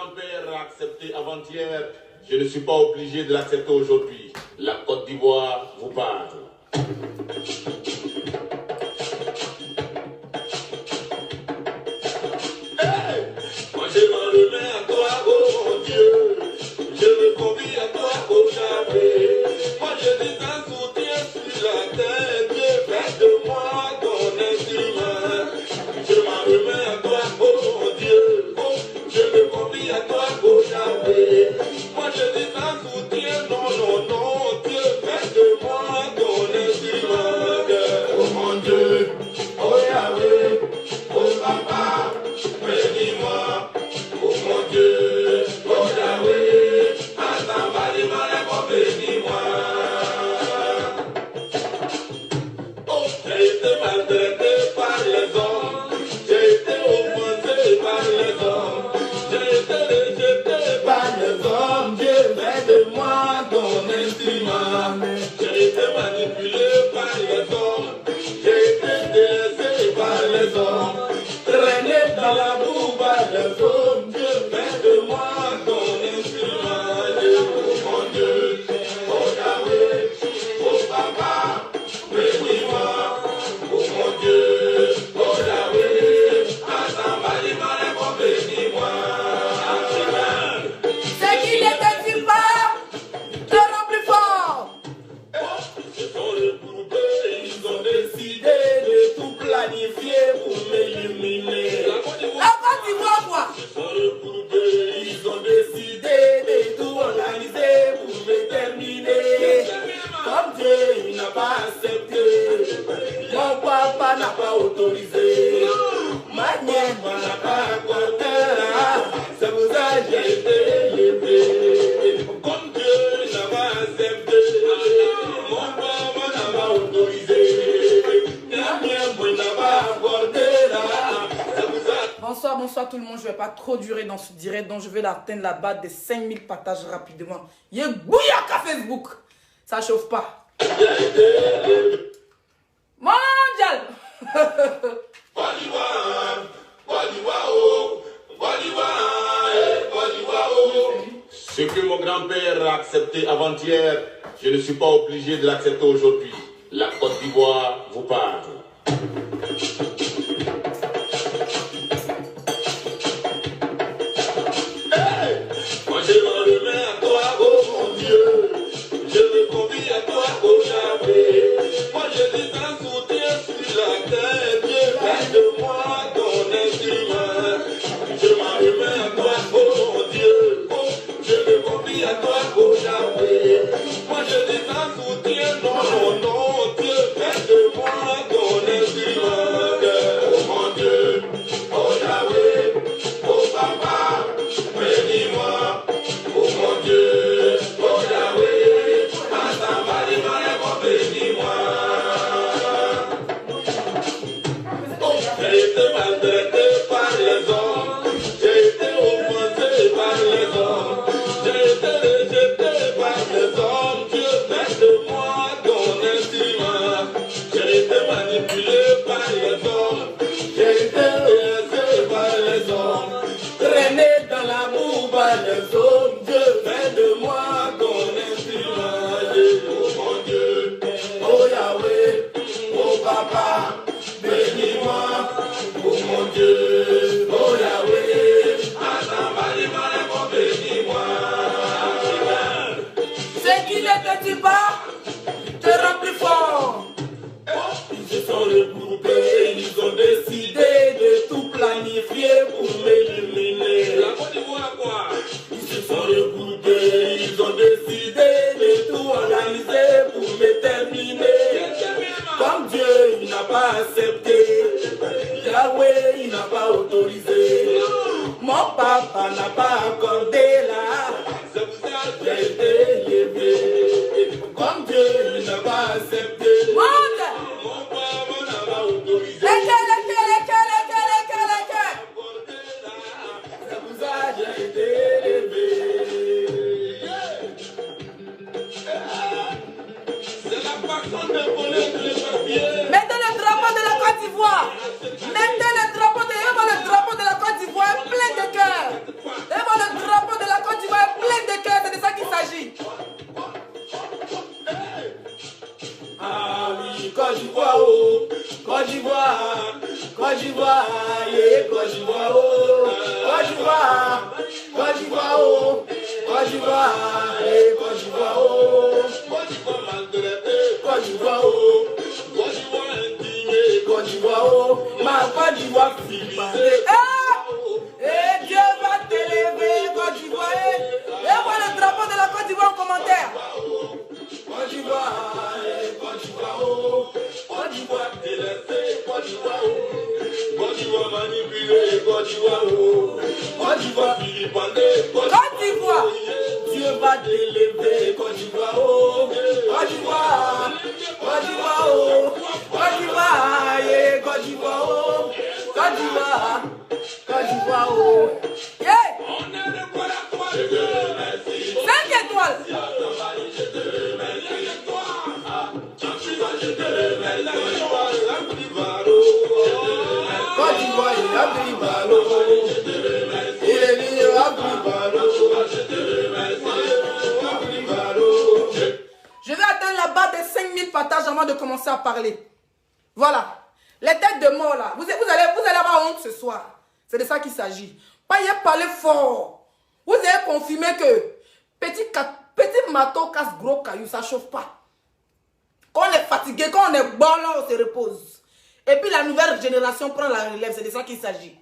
grand-père a accepté avant-hier, je ne suis pas obligé de l'accepter aujourd'hui. La Côte d'Ivoire vous parle. Hey! Moi je m'en remets à toi, oh mon Dieu. Je me confie à toi, oh Javé. Moi je dis un soutien sur la terre. Dieu fait de moi ton instrument. Je m'en remets à toi, oh mon Dieu. Oh, je me confie à toi, oh Javé. Moi je dis un soutien, non, non, non. Dieu fait de moi ton instrument. Oh mon Dieu, oh Yahweh, oh Papa, bénis-moi. Oh mon Dieu, oh Yahweh, bénis-moi. Oh, j'ai été maltraité par les hommes, j'ai été offensé par les hommes, j'ai été rejeté par les hommes. Dieu fait de moi ton instrument. J'ai été manipulé par les hommes, j'ai été délaissé par les hommes, traîné dans la boue par les hommes. Dieu fait de moi ton instrument. Oh mon Dieu, oh Yahweh, oh Papa, bénis-moi. Oh mon Dieu, oh Yahweh, bénis-moi. C'est qui n'était-il pas? Te rends plus fort. Ils se sont regroupés, ils ont décidé de tout planifier pour m'éliminer. La Côte d'Ivoire, quoi? Ils se sont regroupés, ils ont décidé de tout organiser pour me terminer. Comme Dieu il n'a pas accepté, mon papa n'a pas autorisé, ma nièce n'a pas accordé. C'est pour ça que j'ai été élevé. Comme Dieu n'a pas accepté, mon papa n'a pas autorisé, ma nièce n'a pas accordé. C'est pour ça. Bonsoir, bonsoir tout le monde. Je ne vais pas trop durer dans ce direct, donc je vais atteindre la barre des 5000 partages rapidement. Il y a bouillard à Facebook. Ça chauffe pas. Mondial. Ce que mon grand-père a accepté avant-hier, je ne suis pas obligé de l'accepter aujourd'hui. La Côte d'Ivoire vous parle. Hey! Moi je m'en remets à toi, oh mon Dieu. Je me confie à toi, oh Yahweh. Moi je dis un soutien sur la terre. Dieu fait de moi ton instrument. Je m'en remets à toi, oh mon Dieu. Oh, je me confie à toi, oh Yahweh. Moi je dis un soutien, non, non, non. Dieu fait de moi ton instrument. Oh mon Dieu, oh Yahweh, oh Papa, bénis-moi. Oh mon Dieu, oh Yahweh, bénis-moi. Oh, j'ai été maltraité par les hommes, j'ai été offensé par les hommes, j'ai été rejeté par les hommes. Dieu fait de moi ton instrument. J'ai été manipulé par les hommes, j'ai été délaissé par les hommes, traîné dans la boue par les hommes. Dieu fait de moi ton instrument. Oh mon Dieu, oh Yahweh, oh Papa, bénis-moi. Oh mon Dieu, oh Yahweh, bénis-moi. C'est qui n'était-il pas? Te rends plus fort. Ils se sont regroupés, ils ont décidé de tout planifier pour m'éliminer. La Côte d'Ivoire, quoi? Ils se sont regroupés, ils ont décidé de tout organiser pour me terminer. Comme Dieu il n'a pas accepté, Yahweh il n'a pas autorisé, mon papa n'a pas accordé là. C'est pour ça que j'ai été élevé. Comme Dieu il n'a pas accepté, Mondial. mon papa n'a pas autorisé. Lesquels. C'est pour ça que j'ai été élevé. C'est la façon de voler tous les papiers. Mettez le drapeau de la Côte d'Ivoire. Mettez le drapeau de la Côte d'Ivoire plein de cœur. Et le Côte d'Ivoire, yeah, Côte d'Ivoire, oh. Côte d'Ivoire, Côte d'Ivoire, oh. Côte d'Ivoire, yeah, Côte d'Ivoire, oh. Côte d'Ivoire maltraité, Côte d'Ivoire, oh. Côte d'Ivoire indigné, Côte d'Ivoire, oh. Ma Côte d'Ivoire civilisée. Et Dieu va t'élever, Côte d'Ivoire. Et voilà le drapeau de la Côte d'Ivoire en commentaire. Côte d'Ivoire, Côte d'Ivoire, oh. Côte d'Ivoire délaissée, Côte d'Ivoire, Côte d'Ivoire manipulée, Côte d'Ivoire, Côte d'Ivoire, vilipendée, Côte d'Ivoire. Dieu va t'élever, Côte d'Ivoire, oh. Côte d'Ivoire, Côte d'Ivoire, oh. Côte d'Ivoire, yeah, Côte d'Ivoire, oh. Côte d'Ivoire, Côte d'Ivoire, oh. Yeah. On est le quoi la croix, je te remercie. 5 étoiles. Je te remercie. Je te remercie. Côte d'Ivoire, il a pris ballon. Il est venu à pris ballon. Je vais atteindre la barre des 5000 partages avant de commencer à parler. Voilà. Les têtes de mort là. Vous allez avoir honte ce soir. C'est de ça qu'il s'agit. Pas y parler fort. Vous avez confirmé que petit marteau casse gros caillou, ça ne chauffe pas. Quand on est fatigué, quand on est bon là, on se repose. Et puis la nouvelle génération prend la relève. C'est de ça qu'il s'agit.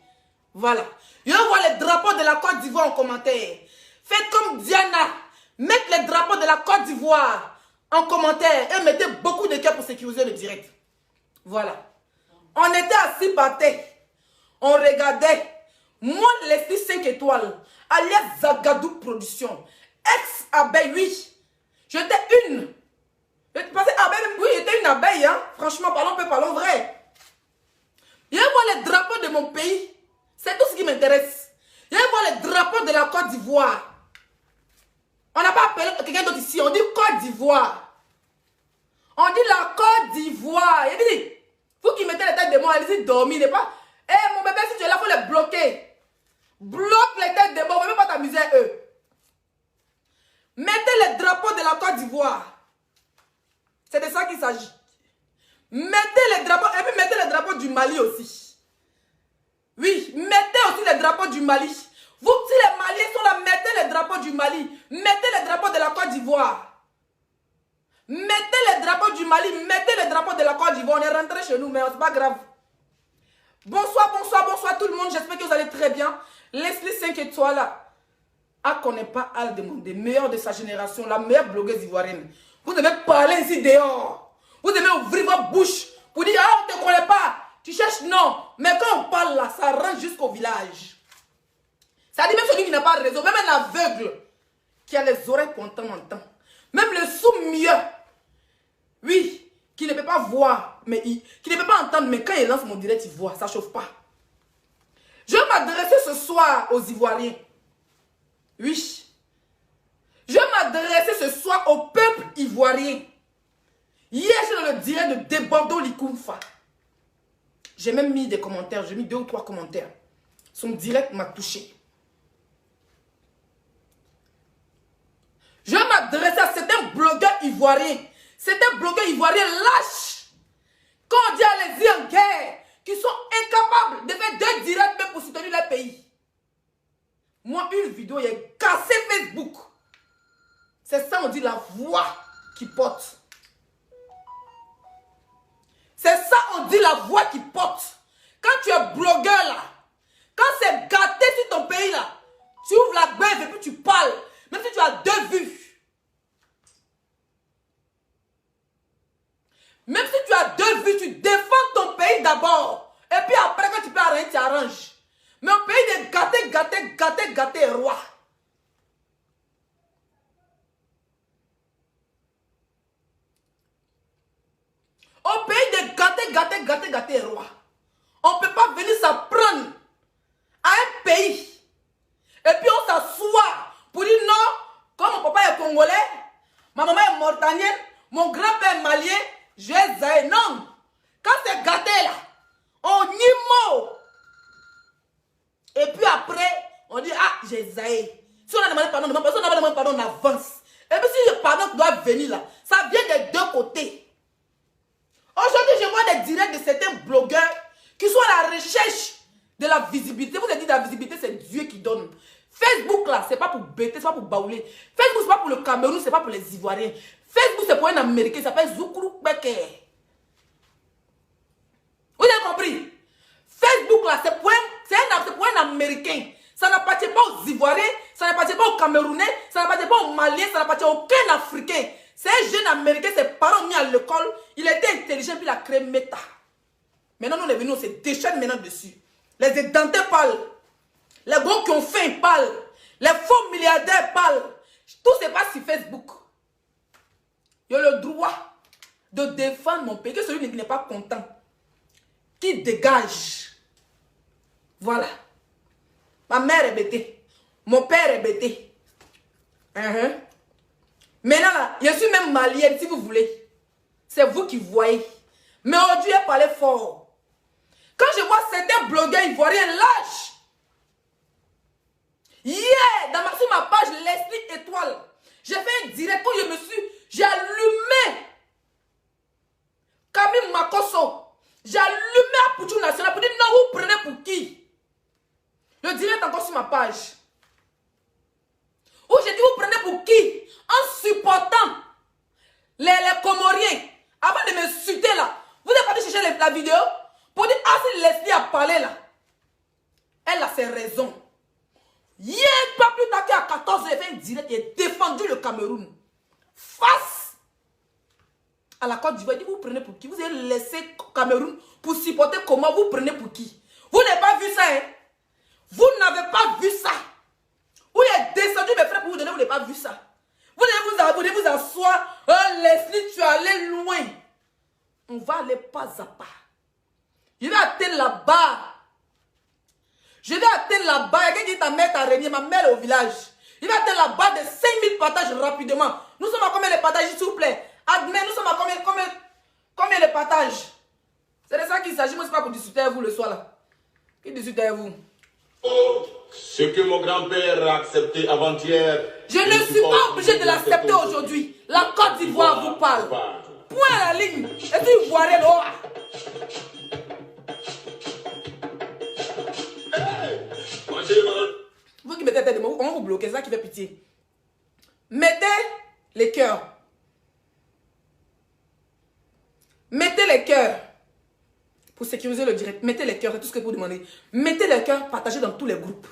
Voilà. Je vois les drapeaux de la Côte d'Ivoire en commentaire. Faites comme Diana. Mettez les drapeaux de la Côte d'Ivoire en commentaire. Et mettez beaucoup de cœurs pour sécuriser le direct. Voilà. On était assis par terre. On regardait. Moi, les 5 étoiles. Alias Zagadou Production. Ex-abeille, oui. J'étais une. Oui, j'étais une abeille. Hein. Franchement, parlons vrai. Je vois les drapeaux de mon pays. C'est tout ce qui m'intéresse. Je vois les drapeaux de la Côte d'Ivoire. On n'a pas appelé quelqu'un d'autre ici. On dit Côte d'Ivoire. On dit la Côte d'Ivoire. Il dit, vous qui mettez les têtes de moi, allez-y dormir. N'est pas. Eh, mon bébé, si tu es là, il faut les bloquer. Bloque les têtes de moi. On ne veut pas t'amuser eux. Mettez les drapeaux de la Côte d'Ivoire. C'est de ça qu'il s'agit. Mettez les drapeaux. Et puis mettez les drapeaux du Mali aussi. Oui, mettez aussi les drapeaux du Mali. Vous, si les Maliens sont là, mettez les drapeaux du Mali. Mettez les drapeaux de la Côte d'Ivoire. Mettez les drapeaux du Mali. Mettez les drapeaux de la Côte d'Ivoire. On est rentré chez nous, mais c'est pas grave. Bonsoir, bonsoir, bonsoir tout le monde. J'espère que vous allez très bien. Leslie 5 étoiles là. Ah, qu'on n'est pas à le demander. Meilleure de sa génération, la meilleure blogueuse ivoirienne. Vous devez parler ici dehors. Vous devez ouvrir votre bouche pour dire, ah, on ne te connaît pas. Tu cherches, non. Mais quand on parle là, ça rentre jusqu'au village. Ça dit même celui qui n'a pas de réseau, même un aveugle qui a les oreilles pour entendre. Même le sourd-mieux, oui, qui ne peut pas voir, mais qui ne peut pas entendre, mais quand il lance mon direct, il voit, ça ne chauffe pas. Je vais m'adresser ce soir aux Ivoiriens. Oui. Je vais m'adresser ce soir au peuple ivoirien. Hier, j'ai dans le direct de Debordo Likumfa. J'ai même mis des commentaires, j'ai mis 2 ou 3 commentaires. Son direct m'a touché. Je vais m'adresser à certains blogueurs ivoiriens. Certains blogueurs ivoiriens lâches. Quand on dit allez-y en guerre, qui sont incapables de faire 2 directs même pour soutenir leur pays. Moi, une vidéo, il a cassé Facebook. C'est ça, on dit la voix qui porte. C'est ça, on dit la voix qui porte. Quand tu es blogueur là, quand c'est gâté sur ton pays là, tu ouvres la bête et puis tu parles. Même si tu as 2 vues. Même si tu as 2 vues, tu défends ton pays d'abord. Et puis après, quand tu peux arranger, tu arranges. Mais au pays de gâté, roi. Au pays de gâté, roi. On ne peut pas venir s'apprendre à un pays. Et puis on s'assoit pour dire non, comme mon papa est congolais, ma maman est mauritanienne, mon grand-père est malien, je vais zaï. Non. Quand c'est gâté là, on y mot. Et puis après, on dit, ah, j'ai zaï. Si on a demandé pardon, si on a demandé pardon, on avance. Et puis si le pardon doit venir là, ça vient des 2 côtés. Aujourd'hui, je vois des directs de certains blogueurs qui sont à la recherche de la visibilité. Vous avez dit la visibilité, c'est Dieu qui donne. Facebook là, c'est pas pour bêter, c'est pas pour baouler. Facebook, c'est pas pour le Cameroun, c'est pas pour les Ivoiriens. Facebook, c'est pour un Américain, il s'appelle Zoukourou Beke. Vous avez compris? Facebook là, c'est pour un Américain. Ça n'appartient pas aux Ivoiriens, ça n'appartient pas aux Camerounais, ça n'appartient pas aux Maliens, ça n'appartient à aucun Africain. C'est un jeune Américain, ses parents ont mis à l'école, il était intelligent, puis il a créé Meta. Maintenant, nous, on est venus, on se déchaîne maintenant dessus. Les édentés parlent. Les gros qui ont faim parlent. Les faux milliardaires parlent. Tout se passe sur Facebook. Il y a le droit de défendre mon pays. Que celui qui n'est pas content, qui dégage. Voilà. Ma mère est bêtée. Mon père est bêté. Maintenant, là, je suis même malienne, si vous voulez. C'est vous qui voyez. Mais aujourd'hui, elle parlait fort. Quand je vois certains blogueurs ivoiriens lâches, sur ma page Leslie Étoile, j'ai fait un direct où j'ai allumé Camille Makosso, j'ai allumé Apoutou National pour dire non, vous prenez pour qui? Le direct encore sur ma page. Où j'ai dit vous prenez pour qui? En supportant les Comoriens. Avant de me suiter là, vous n'avez pas chercher la vidéo pour dire ah si Leslie a parlé là. Elle a ses raisons. Hier, pas plus tard qu'à 14 h, elle fait un direct et a défendu le Cameroun. Face à la Côte d'Ivoire. Vous prenez pour qui? Vous avez laissé Cameroun pour supporter comment? Vous prenez pour qui? Vous n'avez pas vu ça, hein? Vous n'avez pas vu ça. Vous êtes descendu, mes frères, pour vous donner, vous n'avez pas vu ça. Vous devez vous asseoir. Oh, Leslie, tu es allé loin. On va aller pas à pas. Je vais atteindre là-bas. Je vais atteindre là-bas. Il y a quelqu'un qui dit ta mère t'a régné, ma mère est au village. Je vais atteindre là-bas de 5000 partages rapidement. Nous sommes à combien de partages, s'il vous plaît? Admettez, nous sommes à combien de partages? C'est de ça qu'il s'agit. Moi, ce n'est pas pour discuter avec vous le soir là. Qui discute avec vous? Ce que mon grand-père a accepté avant-hier. Je ne suis pas obligé de l'accepter aujourd'hui. La Côte d'Ivoire vous parle. Point à la ligne. Et tu vois rien dehors. Vous qui mettez la tête de moi, comment vous bloquez? C'est ça qui fait pitié. Mettez les cœurs. Mettez les cœurs. Pour sécuriser le direct, mettez les cœurs, c'est tout ce que vous demandez. Mettez les cœurs, partagez dans tous les groupes.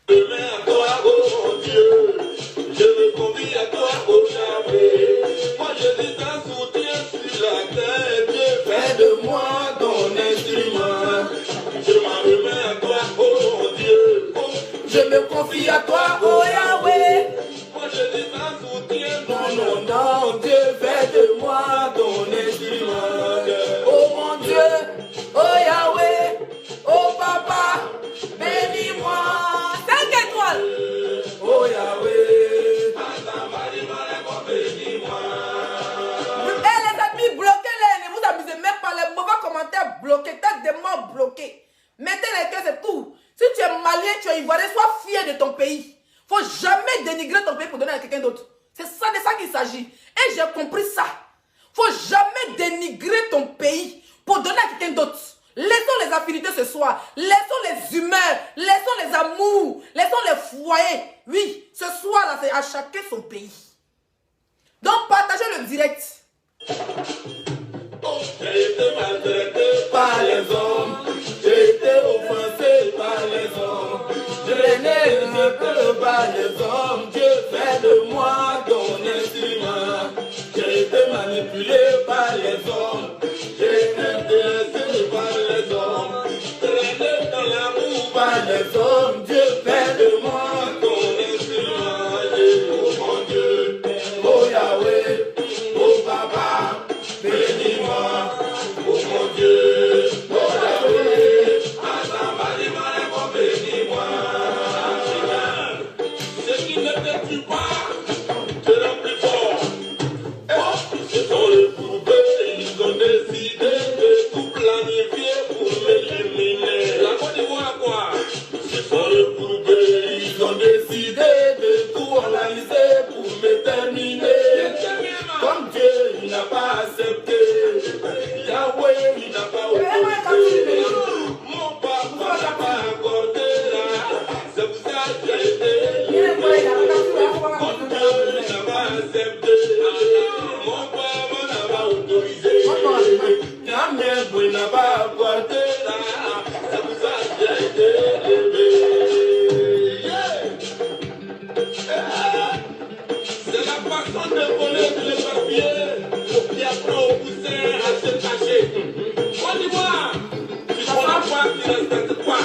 Je me mets à toi, oh mon Dieu. Je me confie à toi, oh Yahweh. Moi je dis un soutien sur la terre. Dieu, fais de moi ton instrument. Je m'en remets à toi, oh mon Dieu. Oh, je me confie à toi, oh Yahweh. Moi je dis un soutien dans mon nom. Dieu, fais de moi ton instrument. Oh mon Dieu, oh Yahweh, oh Papa, bénis-moi. 5 étoiles. Oh Yahweh. Les amis, bloquez-les. Ne vous amusez même pas. Les mauvais commentaires bloqués. Tête des morts bloqués. Mettez les cœurs, c'est tout. Si tu es malien, tu es ivoirien, sois fier de ton pays. Il ne faut jamais dénigrer ton pays pour donner à quelqu'un d'autre. C'est ça de ça qu'il s'agit. Et j'ai compris ça. Il ne faut jamais dénigrer ton pays pour donner à quelqu'un d'autre. Laissons les affinités ce soir. Laissons les humeurs. Laissons les amours. Laissons les foyers. Oui, ce soir-là, c'est à chacun son pays. Donc, partagez le direct. J'ai été maltraité par les hommes. J'ai été offensé par les hommes. Je n'ai un peu par les hommes. Dieu fait de moi ton instrument. J'ai été manipulé par les hommes. J'ai été intéressé par les hommes. Traîné dans l'amour par les hommes. Dieu fait de moi ton instrument. Oh mon Dieu, oh Yahweh, oh Papa, bénis-moi. Oh mon Dieu, oh Yahweh, bénis-moi. Ce qui ne te tue pas te rend plus fort. Ils se sont retrouvés, ils ont décidé de tout planifier pour m'éliminer. La Côte d'Ivoire quoi? Ils se sont retrouvés, ils ont décidé de tout organiser pour me terminer. Comme Dieu, il n'a pas accepté. Yahweh, il n'a pas autorisé. respecte pas.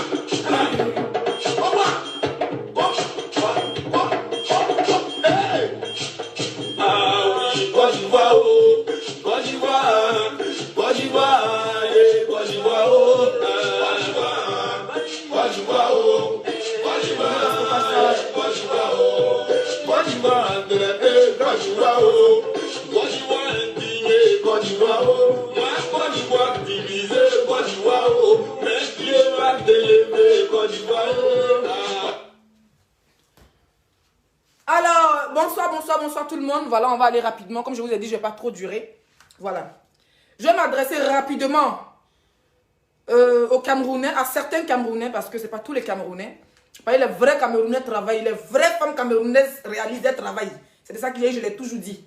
Hey! Ah oui, Côte d'Ivoire, oh, Côte d'Ivoire, Côte d'Ivoire, yeah, Côte d'Ivoire, oh, Côte d'Ivoire, oh, Côte d'Ivoire, Côte d'Ivoire, oh, Côte d'Ivoire, Côte d'Ivoire, oh, Côte d'Ivoire indigné, Côte d'Ivoire, oh, moi Côte d'Ivoire divisé, Côte d'Ivoire, oh, mais Dieu va t'élever, Côte d'Ivoire, oh. Alors, bonsoir tout le monde. Voilà, on va aller rapidement. Comme je vous ai dit, je ne vais pas trop durer. Voilà. Je vais m'adresser rapidement aux Camerounais, à certains Camerounais, parce que ce n'est pas tous les Camerounais. Les vrais Camerounais travaillent, les vraies femmes camerounaises réalisent des travail. C'est de ça que je l'ai toujours dit.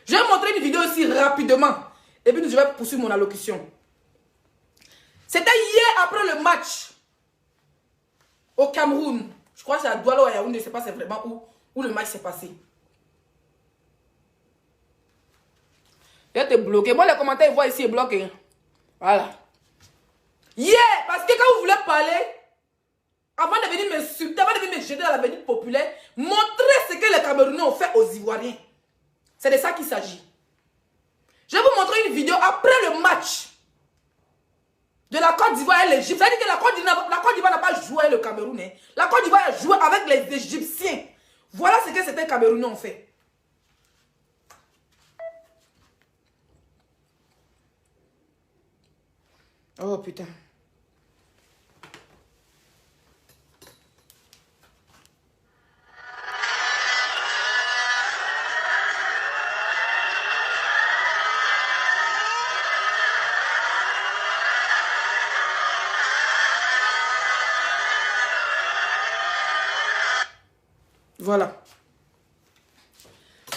Je vais montrer une vidéo aussi rapidement. Et puis, je vais poursuivre mon allocution. C'était hier après le match au Cameroun. Je crois que c'est à Douala ou à Yaoundé, je ne sais pas c'est vraiment où le match s'est passé. Il a été bloqué. Moi, les commentaires, ils voient ici, est bloqué. Voilà. Yeah! Parce que quand vous voulez parler, avant de venir m'insulter, avant de venir me jeter dans la l'avenue populaire, montrez ce que les Camerounais ont fait aux Ivoiriens. C'est de ça qu'il s'agit. Je vais vous montrer une vidéo après le match de la Côte d'Ivoire et l'Égypte. Ça veut dire que la Côte d'Ivoire n'a pas joué le Cameroun. Hein. La Côte d'Ivoire a joué avec les Égyptiens. Voilà ce que certains Camerounais ont fait. Oh putain. Voilà.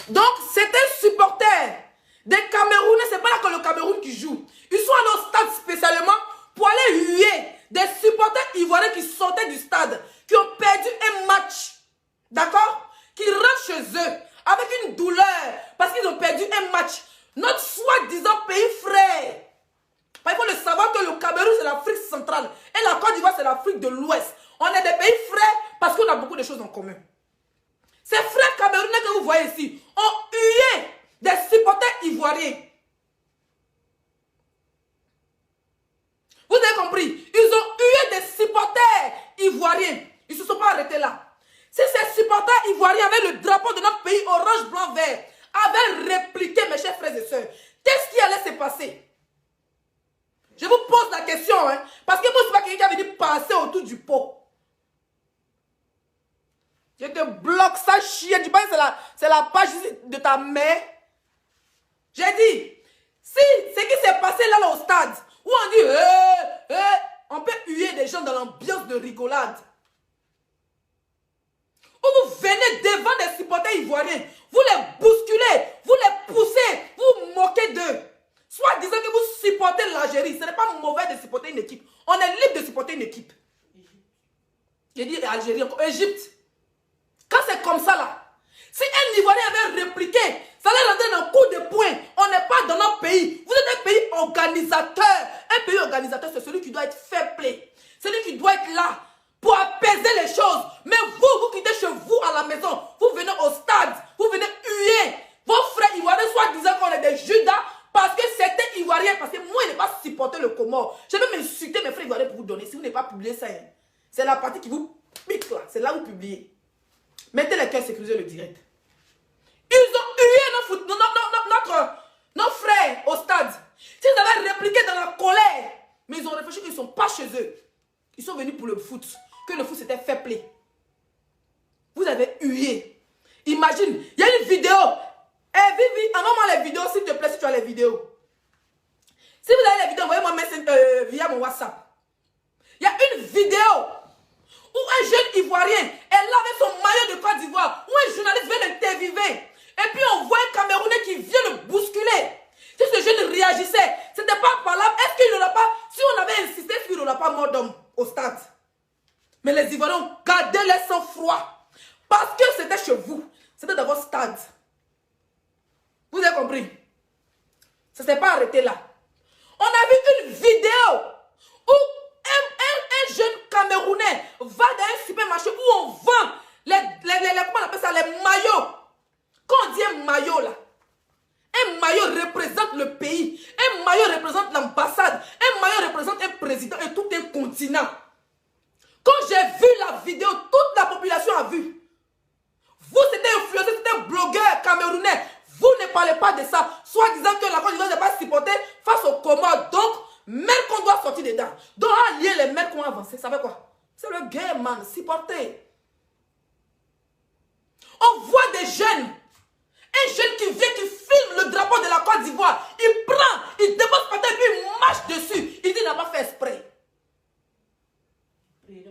Donc, c'est un supporter des Camerounais. C'est pas là que le Cameroun qui joue. Ils sont allés au stade spécialement pour aller huer des supporters ivoiriens qui sortaient du stade, qui ont perdu un match. D'accord? Qui rentrent chez eux avec une douleur parce qu'ils ont perdu un match. Notre soi-disant pays frère. Il faut le savoir que le Cameroun, c'est l'Afrique centrale. Et la Côte d'Ivoire, c'est l'Afrique de l'Ouest. On est des pays frères parce qu'on a beaucoup de choses en commun. Ces frères camerounais que vous voyez ici ont hué des supporters ivoiriens. Vous avez compris? Ils ont hué des supporters ivoiriens. Ils ne se sont pas arrêtés là. Si ces supporters ivoiriens avaient le drapeau de notre pays orange, blanc, vert, avaient répliqué, mes chers frères et sœurs, qu'est-ce qui allait se passer? Je vous pose la question, hein, parce que moi, ce n'est pas quelqu'un qui a venu passer autour du pot. Je te bloque ça, chien. Tu penses que c'est la page de ta mère? J'ai dit, si ce qui s'est passé là au stade, où on dit, on peut huer des gens dans l'ambiance de rigolade. Où vous venez devant des supporters ivoiriens, vous les bousculez, vous les poussez, vous vous moquez d'eux. Soit disant que vous supportez l'Algérie, ce n'est pas mauvais de supporter une équipe. On est libre de supporter une équipe. J'ai dit Algérie, Égypte. Quand c'est comme ça là, si un Ivoirien avait répliqué, ça allait rentrer dans un coup de poing. On n'est pas dans notre pays. Vous êtes un pays organisateur. Un pays organisateur, c'est celui qui doit être fair play. Celui qui doit être là pour apaiser les choses. Mais vous quittez chez vous à la maison. Vous venez au stade. Vous venez huer vos frères ivoiriens, soit disant qu'on est des Judas, parce que c'était Ivoirien. Parce que moi, je n'ai pas supporté le Comore. Je vais m'insulter mes frères ivoiriens pour vous donner. Si vous n'avez pas publié ça, hein, c'est la partie qui vous pique là. C'est là où vous publiez. Mettez les cœurs sécurisés le direct. Ils ont hué nos frères au stade. S'ils avaient répliqué dans la colère, mais ils ont réfléchi qu'ils ne sont pas chez eux. Ils sont venus pour le foot. Que le foot c'était fair play. Vous avez hué. Imagine, il y a une vidéo. Vivi, envoie-moi les vidéos s'il te plaît si tu as les vidéos. Si vous avez les vidéos, envoyez-moi via mon WhatsApp. Il y a une vidéo où un jeune Ivoirien est là avec son maillot de Côte d'Ivoire, où un journaliste vient l'interviewer. Et puis on voit un Camerounais qui vient le bousculer. Si ce jeune réagissait, c'était pas parlable. Est-ce qu'il n'aurait pas, si on avait insisté, est-ce qu'il n'aurait pas mort d'homme au stade? Mais les Ivoiriens ont gardé leur sang-froid. Parce que c'était chez vous. C'était dans votre stade. Vous avez compris? Ça ne s'est pas arrêté là. On a vu une vidéo où un président et tout un continent. Quand j'ai vu la vidéo, toute la population a vu. Vous, c'était influenceur, c'était blogueur camerounais. Vous ne parlez pas de ça. Soit disant que la Côte d'Ivoire n'est pas supportée face aux Comores. Donc, même qu'on doit sortir dedans. Donc, à lier les maires qui ont avancé. Ça veut quoi? C'est le game, man. Supporter. On voit des jeunes. Un jeune qui vient, qui filme le drapeau de la Côte d'Ivoire. Il prend, il dépose par terre, puis il marche dessus. Il dit qu'il n'a pas fait exprès. Il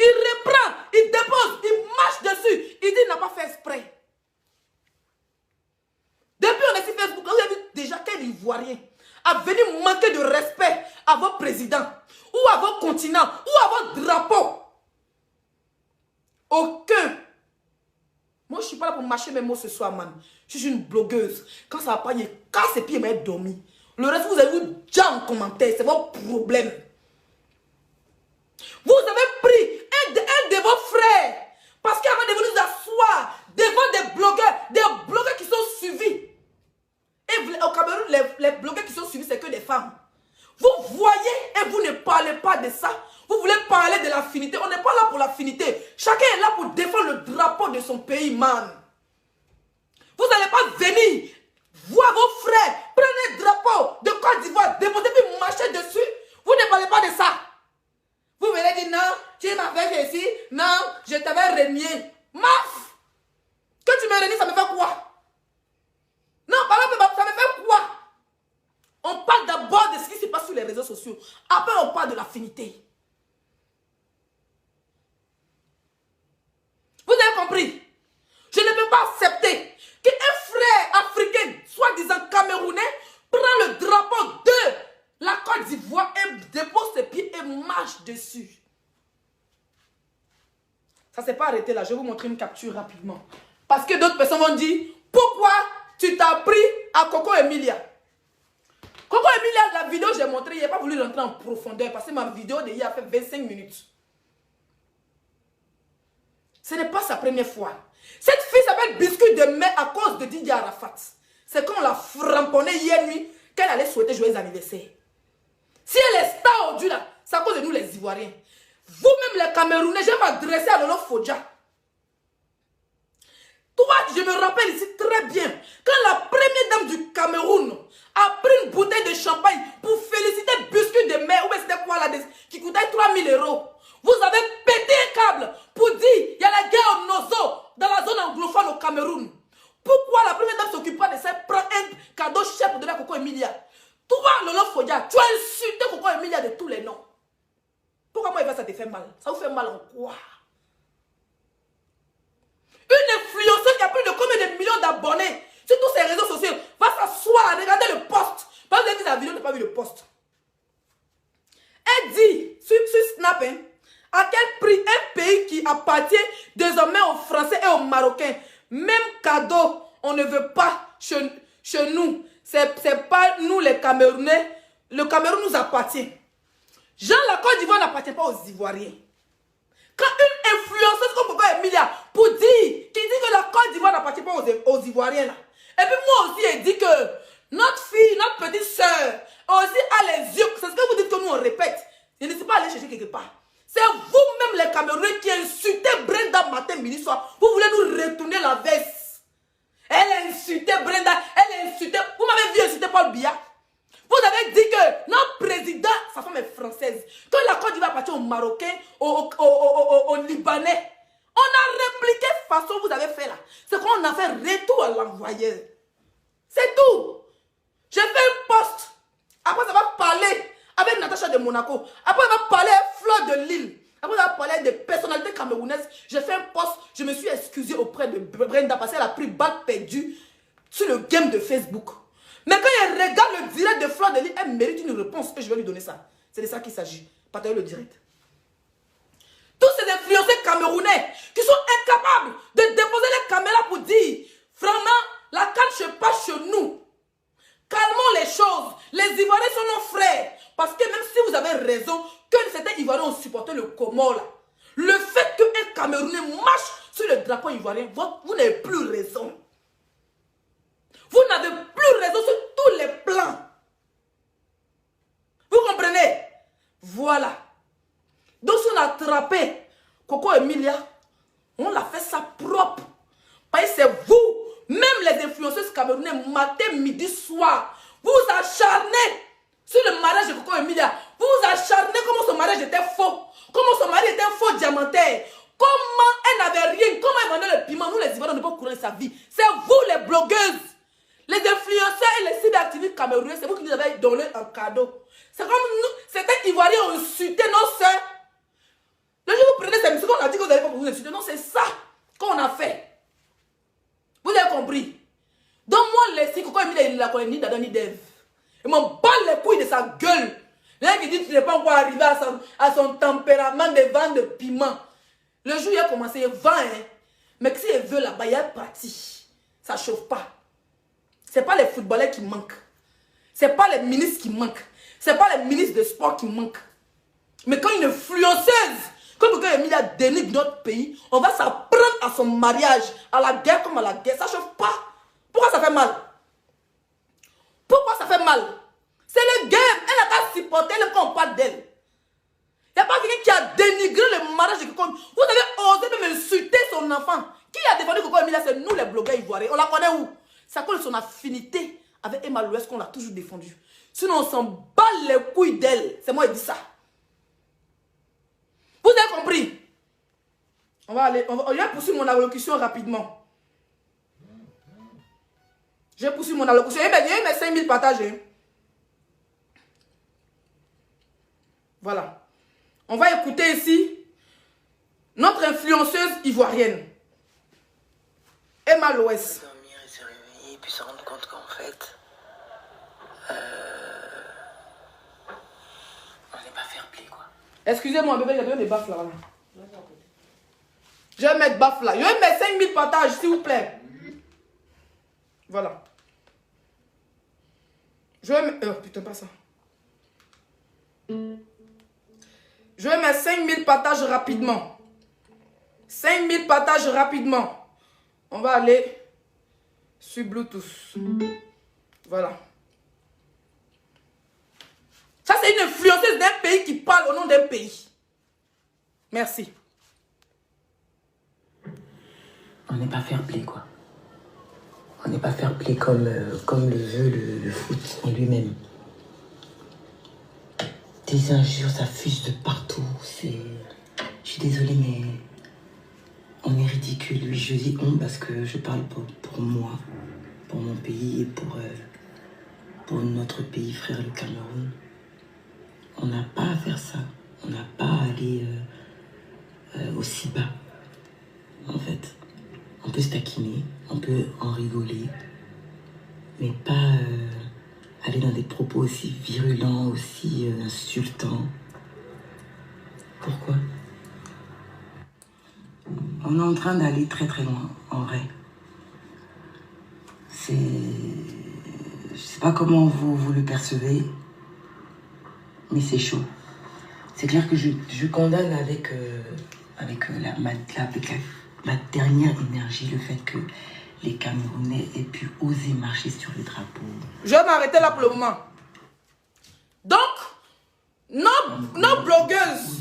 reprend, il dépose, il marche dessus. Il dit qu'il n'a pas fait exprès. Depuis on est sur Facebook, vous avez vu déjà quel Ivoirien a venu manquer de respect à votre président, ou à votre continent, ou à votre drapeau. Aucun. Moi, je ne suis pas là pour mâcher mes mots ce soir, man. Je suis une blogueuse. Quand ça va pas, il casse ses pieds et m'a dormi. Le reste, vous avez vu déjà en commentaire. C'est votre problème. Vous avez pris un de vos frères. Parce qu'avant de venir nous asseoir devant des blogueurs qui sont suivis. Et au Cameroun, les blogueurs qui sont suivis, c'est que des femmes. Vous voyez et vous ne parlez pas de ça. Vous voulez parler de l'affinité. On n'est pas là pour l'affinité. Chacun est là pour défendre le drapeau de son pays, man. Vous n'allez pas venir voir vos frères prendre un drapeau de Côte d'Ivoire, déposer puis marcher dessus. Vous ne parlez pas de ça. Vous venez dire non, tu m'as fait ici. Non, je t'avais renié. Maf! Que tu me renies, ça me fait quoi? Non, ça me fait quoi? On parle d'abord de ce qui se passe sur les réseaux sociaux. Après, on parle de l'affinité. Vous avez compris? Je ne peux pas accepter qu'un frère africain, soi-disant camerounais, prend le drapeau de la Côte d'Ivoire et dépose ses pieds et marche dessus. Ça ne s'est pas arrêté là. Je vais vous montrer une capture rapidement. Parce que d'autres personnes vont dire, pourquoi tu t'as pris à Coco Emilia? Coco Emilia, la vidéo que j'ai montrée, il n'a pas voulu rentrer en profondeur parce que ma vidéo de hier a fait 25 minutes. Ce n'est pas sa première fois. Cette fille s'appelle Biscuit de mai à cause de Didier Arafat. C'est quand on l'a framponnée hier nuit qu'elle allait souhaiter joyeux anniversaire. Si elle est star aujourd'hui là, c'est à cause de nous les Ivoiriens. Vous-même les Camerounais, je vais m'adresser à Lolo Fodja. Toi, je me rappelle ici très bien, quand la première dame du Cameroun a pris une bouteille de champagne pour féliciter Biscuit de mai, ou bien c'était quoi là, qui coûtait 3000 €. Vous avez pété un câble pour dire il y a la guerre au Nozo dans la zone anglophone au Cameroun. Pourquoi la première dame s'occupe pas de ça, prend un cadeau cher pour donner à Coco Emilia? Toi, Lolo Fodja, tu as insulté Coco Emilia de tous les noms. Pourquoi moi, ça te fait mal? Ça vous fait mal en quoi? Une influenceuse qui a plus de combien de millions d'abonnés sur tous ces réseaux sociaux va s'asseoir, regarder le post. Parce que vous avez vu la vidéo, n'a pas vu le post. Elle dit sur Snap, hein, à quel prix un pays qui appartient désormais aux Français et aux Marocains, même cadeau, on ne veut pas chez nous. C'est pas nous les Camerounais. Le Cameroun nous appartient. Jean, la Côte d'Ivoire n'appartient pas aux Ivoiriens. Quand une influenceuse comme Coco Emilia, pour dire, qui dit que la Côte d'Ivoire n'appartient pas aux Ivoiriens, là. Et puis moi aussi, elle dit que notre fille, notre petite soeur, aussi a les yeux. C'est ce que vous dites que nous on répète. Je ne suis pas allé chercher quelque part. C'est vous-même les Camerounais qui insultez Brenda matin, midi, soir. Vous voulez nous retourner la veste. Elle a insulté Brenda, elle a insulté. Vous m'avez vu insulter Paul Biya. Vous avez dit que notre président, sa femme est française. Quand la Côte d'Ivoire appartient aux Marocains, aux Libanais, on a répliqué façon vous avez fait là. C'est qu'on a fait retour à l'envoyeur. C'est tout. J'ai fait un post. Après, ça va parler avec Natacha de Monaco. Après, ça va parler avec Fleur de Lille. Après, ça va parler des personnalités camerounaises. J'ai fait un post. Je me suis excusée auprès de Brenda parce qu'elle a pris balle perdue sur le game de Facebook. Mais quand elle regarde le direct de Fleur de Lille, elle mérite une réponse et je vais lui donner ça. C'est de ça qu'il s'agit. Partagez le direct. Tous ces influenceurs camerounais qui sont incapables de déposer les caméras pour dire vraiment, la canne ne passe chez nous. Calmons les choses. Les Ivoiriens sont nos frères. Parce que même si vous avez raison, que certains Ivoiriens ont supporté le Comore là, le fait qu'un Camerounais marche sur le drapeau ivoirien, vous n'avez plus raison. Vous n'avez plus raison sur tous les plans. Vous comprenez? a attrapé Coco Emilia. On l'a fait ça propre. Parce que c'est vous, même les influenceuses camerounais, matin, midi, soir, vous vous acharnez sur le mariage de Coco Emilia. Vous vous acharnez comment son mariage était faux. Comment son mari était un faux diamantaire. Comment elle n'avait rien. Comment elle vendait le piment. Nous les Ivoiriens ne pouvons pas courir sa vie. C'est vous les blogueuses. Les influenceurs et les cyberactivistes camerounais, c'est vous qui nous avez donné un cadeau. C'est comme nous, certains Ivoiriens ont insulté nos soeurs. Le jour où vous prenez ces musiques, on a dit que vous n'allez pas vous insulter. Non, c'est ça qu'on a fait. Vous avez compris? Donc moi, les Coco Emilia, il ne la connaît ni d'Adam ni d'Ève. Il m'en bat les couilles de sa gueule. L'un qui dit que tu n'es pas encore arrivé à son tempérament de vendre de piment. Le jour où il a commencé, il vend, hein. Mais si il veut là-bas, il y a pratique. Ça ne chauffe pas. Ce n'est pas les footballeurs qui manquent. Ce n'est pas les ministres qui manquent. Ce n'est pas les ministres de sport qui manquent. Mais quand une influenceuse, comme quelqu'un Emilia dénigre notre pays, on va s'apprendre à son mariage, à la guerre comme à la guerre. Ça ne chauffe pas. Pourquoi ça fait mal? Pourquoi ça fait mal? C'est le game. Elle n'a qu'à supporter le quand on parle d'elle. Il n'y a pas quelqu'un qui a dénigré le mariage de Coco. Vous avez osé même insulter son enfant. Qui a défendu Coco Emilia? C'est nous les blogueurs ivoiriens. On la connaît où? C'est à cause de son affinité avec Emma Louès qu'on l'a toujours défendue. Sinon on s'en bat les couilles d'elle. C'est moi qui dis ça. Vous avez compris? On va aller. Je vais poursuivre mon allocution rapidement. Je vais poursuivre mon allocution. Il y a mes 5000 partagés. Voilà. On va écouter ici notre influenceuse ivoirienne, Emma Louès. Dormir et se réveiller, puis se rendre compte qu'en fait, on n'est pas fair-play, quoi. Excusez-moi, bébé, il y a des baffes là. Je vais mettre baffes là. Je vais mettre 5000 partages, s'il vous plaît. Voilà. Je vais mettre... Oh, putain, pas ça. Je vais mettre 5000 partages rapidement. 5000 partages rapidement. On va aller sur Bluetooth. Voilà. Ça, c'est une influenceuse d'un pays qui parle au nom d'un pays. Merci. On n'est pas fair-play, quoi. On n'est pas fair-play comme le veut le foot en lui-même. Des injures, ça fuse de partout. Je suis désolée, mais on est ridicule. Oui, je dis on parce que je parle pour moi, pour mon pays et pour notre pays frère, le Cameroun. On n'a pas à faire ça. On n'a pas à aller aussi bas, en fait. On peut se taquiner, on peut en rigoler, mais pas aller dans des propos aussi virulents, aussi insultants. Pourquoi? On est en train d'aller très très loin, en vrai. Je sais pas comment vous le percevez, mais c'est chaud. C'est clair que je condamne avec ma dernière énergie le fait que les Camerounais aient pu oser marcher sur le drapeau. Je vais m'arrêter là pour le moment. Donc, nos blogueuses,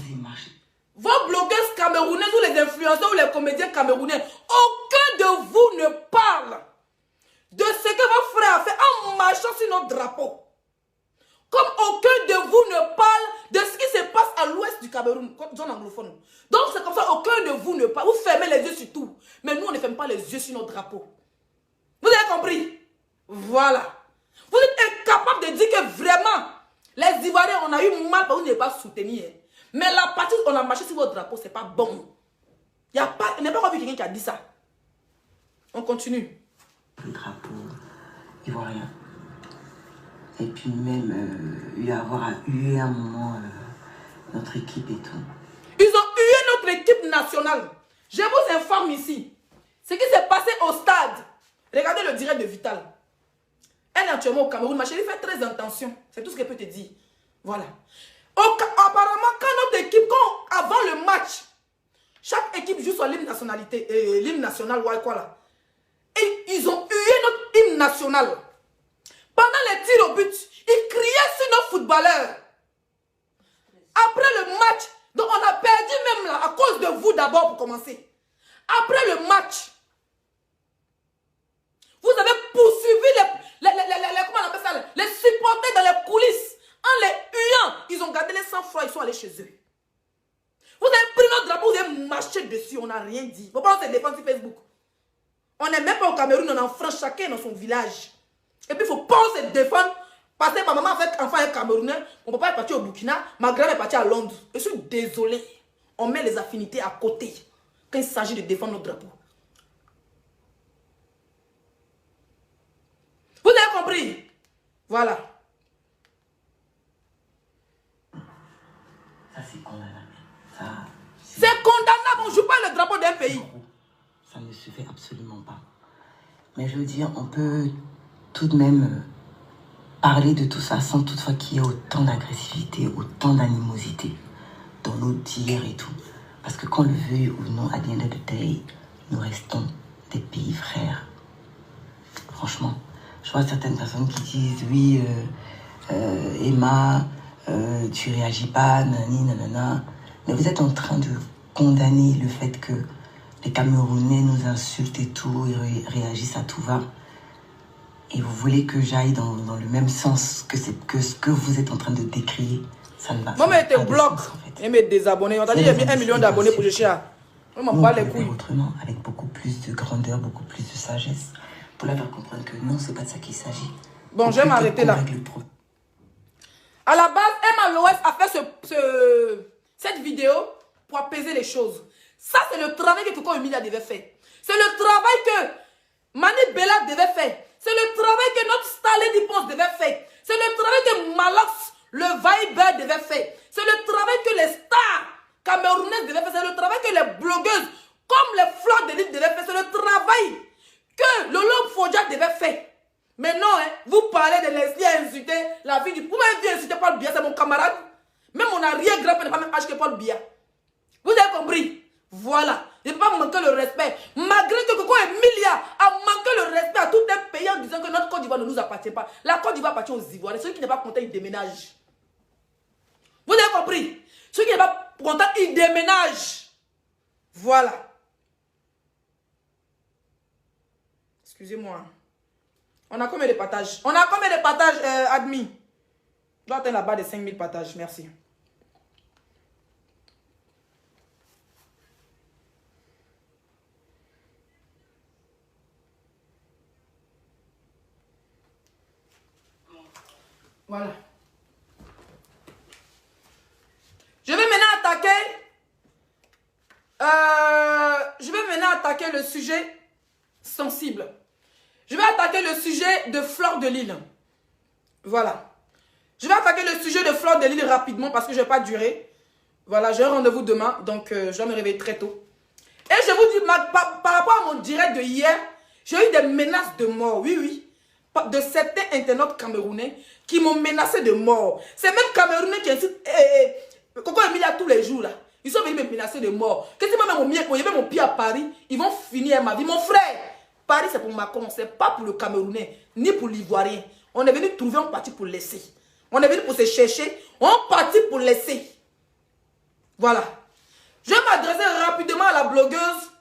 vos blogueuses camerounaises ou les influenceurs ou les comédiens camerounais, aucun de vous ne parle de ce que vos frères ont fait en marchant sur notre drapeau. Comme aucun de vous ne parle de ce qui se passe à l'ouest du Cameroun, zone anglophone. Donc c'est comme ça, aucun de vous ne parle. Vous fermez les yeux sur tout. Mais nous, on ne ferme pas les yeux sur notre drapeau. Vous avez compris? Voilà. Vous êtes incapable de dire que vraiment, les Ivoiriens, on a eu mal parce que vous n'avez pas soutenu. Mais la partie où on a marché sur votre drapeau, c'est pas bon. Il n'y a pas encore vu quelqu'un qui a dit ça. On continue. Le drapeau ivoirien. Et puis même avoir hué un moment notre équipe et tout. Ils ont hué notre équipe nationale. Je vous informe ici. Ce qui s'est passé au stade. Regardez le direct de Vital. Elle est actuellement au Cameroun. Ma chérie fait très attention. C'est tout ce qu'elle peut te dire. Voilà. Apparemment, quand notre équipe, avant le match, chaque équipe joue son hymne nationalité, l'hymne national, ouais, quoi là. Et ils ont hué notre hymne national. Pendant les tirs au but, ils criaient sur nos footballeurs. Après le match, donc on a perdu d'abord pour commencer. Après le match, vous avez poursuivi comment on appelle ça, les supporters dans les coulisses. En les huant, ils ont gardé les sang-froid, ils sont allés chez eux. Vous avez pris notre drapeau, vous avez marché dessus, on n'a rien dit. Pourquoi on se défend sur Facebook? On n'est même pas au Cameroun, on est en France, chacun dans son village. Et puis il ne faut pas se défendre. Parce que ma maman avec enfant est camerounais, mon papa est parti au Burkina, ma grand-mère est partie à Londres. Je suis désolé. On met les affinités à côté quand il s'agit de défendre notre drapeau. Vous avez compris? Voilà. Ça, c'est condamnable. C'est condamnable. On ne joue pas le drapeau d'un pays. Ça ne se fait absolument pas. Mais je veux dire, on peut tout de même parler de tout ça sans toutefois qu'il y ait autant d'agressivité, autant d'animosité dans nos dires et tout. Parce que qu'on le veuille ou non, à the end of the day, nous restons des pays frères. Franchement, je vois certaines personnes qui disent oui, Emma, tu réagis pas, nanani, nanana. Mais vous êtes en train de condamner le fait que les Camerounais nous insultent et tout, et réagissent à tout va. Et vous voulez que j'aille dans le même sens que ce que vous êtes en train de décrire. Ça ne va pas. Moi, je te bloque et me désabonner. On t'a dit qu'il y a mis 1 million d'abonnés pour Jéchia. On m'en parle les couilles. Autrement, avec beaucoup plus de grandeur, beaucoup plus de sagesse, pour la faire comprendre que non, c'est pas de ça qu'il s'agit. Bon, je vais m'arrêter là. À la base, Emma Loès a fait cette vidéo pour apaiser les choses. Ça, c'est le travail que Coco Emilia devait faire. C'est le travail que Mani Bella devait faire. C'est le travail que notre star Lady Ponce devait faire. C'est le travail que Malox, le Viber, devait faire. C'est le travail que les stars camerounaises devaient faire. C'est le travail que les blogueuses, comme les fleurs de l'île, devaient faire. C'est le travail que Lolo Fodja devait faire. Mais non, hein, vous parlez de Leslie à insulter la vie du... Vous m'avez vu insulter Paul Biya, c'est mon camarade. Même mon arrière-grand-père n'est pas même âge que Paul Biya. Vous avez compris? Voilà. Il ne peut pas manquer le respect. Malgré que Coco Emilia a manqué le respect à tout un pays en disant que notre Côte d'Ivoire ne nous appartient pas. La Côte d'Ivoire appartient aux Ivoiriens. Celui qui n'est pas content, il déménage. Vous avez compris? Celui qui n'est pas content, il déménage. Voilà. Excusez-moi. On a combien de partages? On a combien de partages, admis? Je dois atteindre la barre de 5000 partages. Merci. Voilà. Je vais maintenant attaquer le sujet sensible. Je vais attaquer le sujet de Fleur de Lille. Voilà. Je vais attaquer le sujet de Fleur de Lille rapidement parce que je ne vais pas durer. Voilà, j'ai un rendez-vous demain, donc je dois me réveiller très tôt. Et je vous dis, par rapport à mon direct de hier, j'ai eu des menaces de mort, oui, oui. De certains internautes camerounais qui m'ont menacé de mort. C'est même Camerounais qui insultent Coco Emilia tous les jours là. Ils sont venus me menacer de mort. Que si moi même mon pied à Paris, ils vont finir ma vie. Mon frère, Paris c'est pour Macron, c'est pas pour le Camerounais, ni pour l'Ivoirien. On est venu trouver, on parti pour laisser. On est venu pour se chercher, on parti pour laisser. Voilà. Je vais m'adresser rapidement à la blogueuse,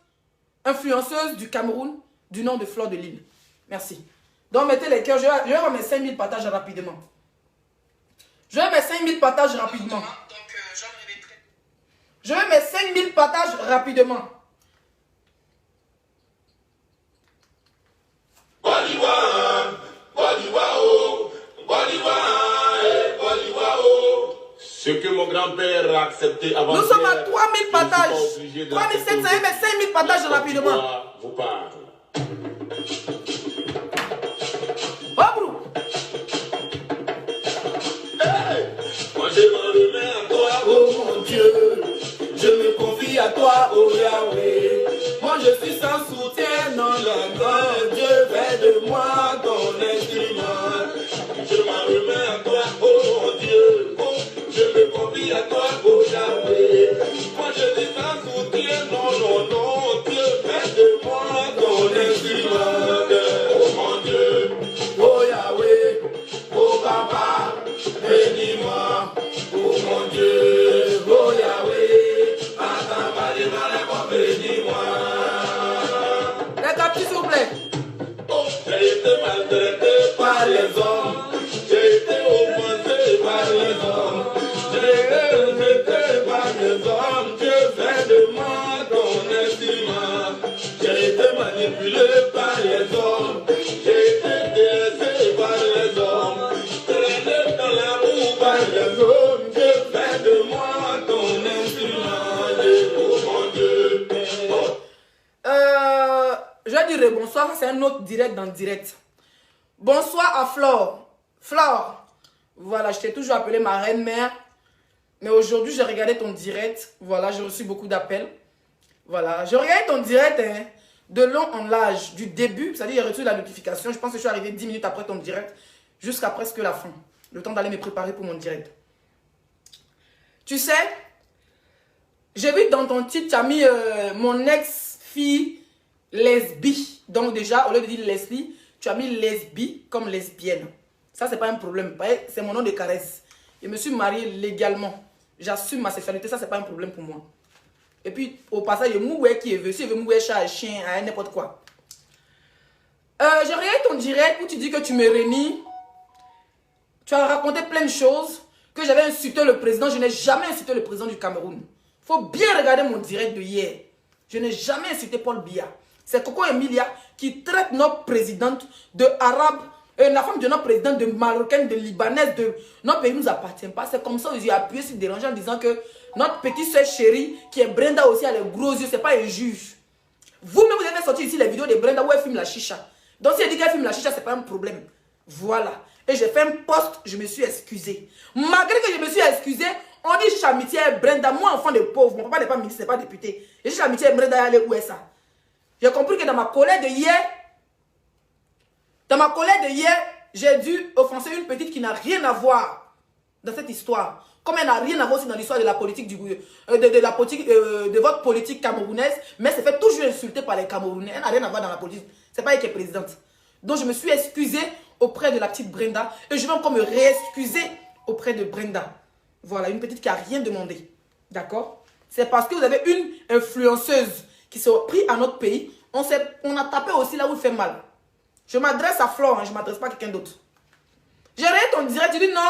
influenceuse du Cameroun, du nom de Fleur de Lille. Merci. Donc mettez les cœurs, je vais avoir mes 5000 partages rapidement. Je vais mes 5000 partages rapidement. Je vais mes 5000 partages rapidement. Ce que mon grand-père a accepté avant. Nous sommes à 3000 partages. 3700 et mes 5000 partages rapidement. Vous parle. Moi je m'en remets à toi, oh mon Dieu. Je me confie à toi, oh Yahweh. Moi je suis sans soutien, non, non, Dieu fais de moi ton instrument. Je m'en remets à toi, oh mon Dieu. Je me confie à toi, oh Yahweh. Moi je suis sans soutien, non, non, non, Dieu fais de moi ton instrument. Oh mon Dieu, oh Yahweh, oh Papa, bénis-moi. Oh mon Dieu, oh Yahweh, attends, bonsoir, ça c'est un autre direct dans direct. Bonsoir à Flore. Flore, voilà, je t'ai toujours appelé ma reine-mère. Mais aujourd'hui, j'ai regardé ton direct. Voilà, j'ai reçu beaucoup d'appels. Voilà, j'ai regardé ton direct hein, de long en large, du début. C'est-à-dire, j'ai reçu la notification. Je pense que je suis arrivé 10 minutes après ton direct, jusqu'à presque la fin. Le temps d'aller me préparer pour mon direct. Tu sais, j'ai vu dans ton titre, tu as mis mon ex-fille lesbie. Donc déjà, au lieu de dire Leslie, tu as mis lesbie comme lesbienne. Ça, c'est pas un problème. C'est mon nom de caresse. Je me suis mariée légalement. J'assume ma sexualité, ça, c'est pas un problème pour moi. Et puis, au passage, il y a moué qui veut. Si il veut mouer chat, chien, n'importe quoi. J'ai regardé ton direct où tu dis que tu me réunis. Tu as raconté plein de choses. Que j'avais insulté le président. Je n'ai jamais insulté le président du Cameroun. Il faut bien regarder mon direct de hier. Je n'ai jamais insulté Paul Biya. C'est Coco Emilia qui traite notre présidente de arabe. La femme de notre président, de marocaine, de libanaise, de notre pays ne nous appartient pas. C'est comme ça qu'ils ont appuyé sur déranger en disant que notre petite soeur chérie, qui est Brenda aussi, elle a les gros yeux, c'est pas un juge. Vous-même, vous avez sorti ici les vidéos de Brenda où elle filme la chicha. Donc si elle dit qu'elle filme la chicha, c'est pas un problème. Voilà. Et j'ai fait un post, je me suis excusée. Malgré que je me suis excusée, on dit chicha amitié Brenda, moi enfant de pauvre, mon papa n'est pas ministre, n'est pas député. Et chicha amitié Brenda, elle est où est ça? J'ai compris que dans ma colère de hier, j'ai dû offenser une petite qui n'a rien à voir dans cette histoire. Comme elle n'a rien à voir aussi dans l'histoire de la politique de votre politique camerounaise, mais c'est fait toujours insulter par les Camerounais. Elle n'a rien à voir dans la politique. C'est pas elle qui est présidente. Donc je me suis excusée auprès de la petite Brenda et je vais encore me réexcuser auprès de Brenda. Voilà, une petite qui n'a rien demandé. D'accord? C'est parce que vous avez une influenceuse qui s'est pris à notre pays. On a tapé aussi là où il fait mal. Je m'adresse à Flore, hein, je ne m'adresse pas à quelqu'un d'autre. J'ai regardé ton direct, tu dis non,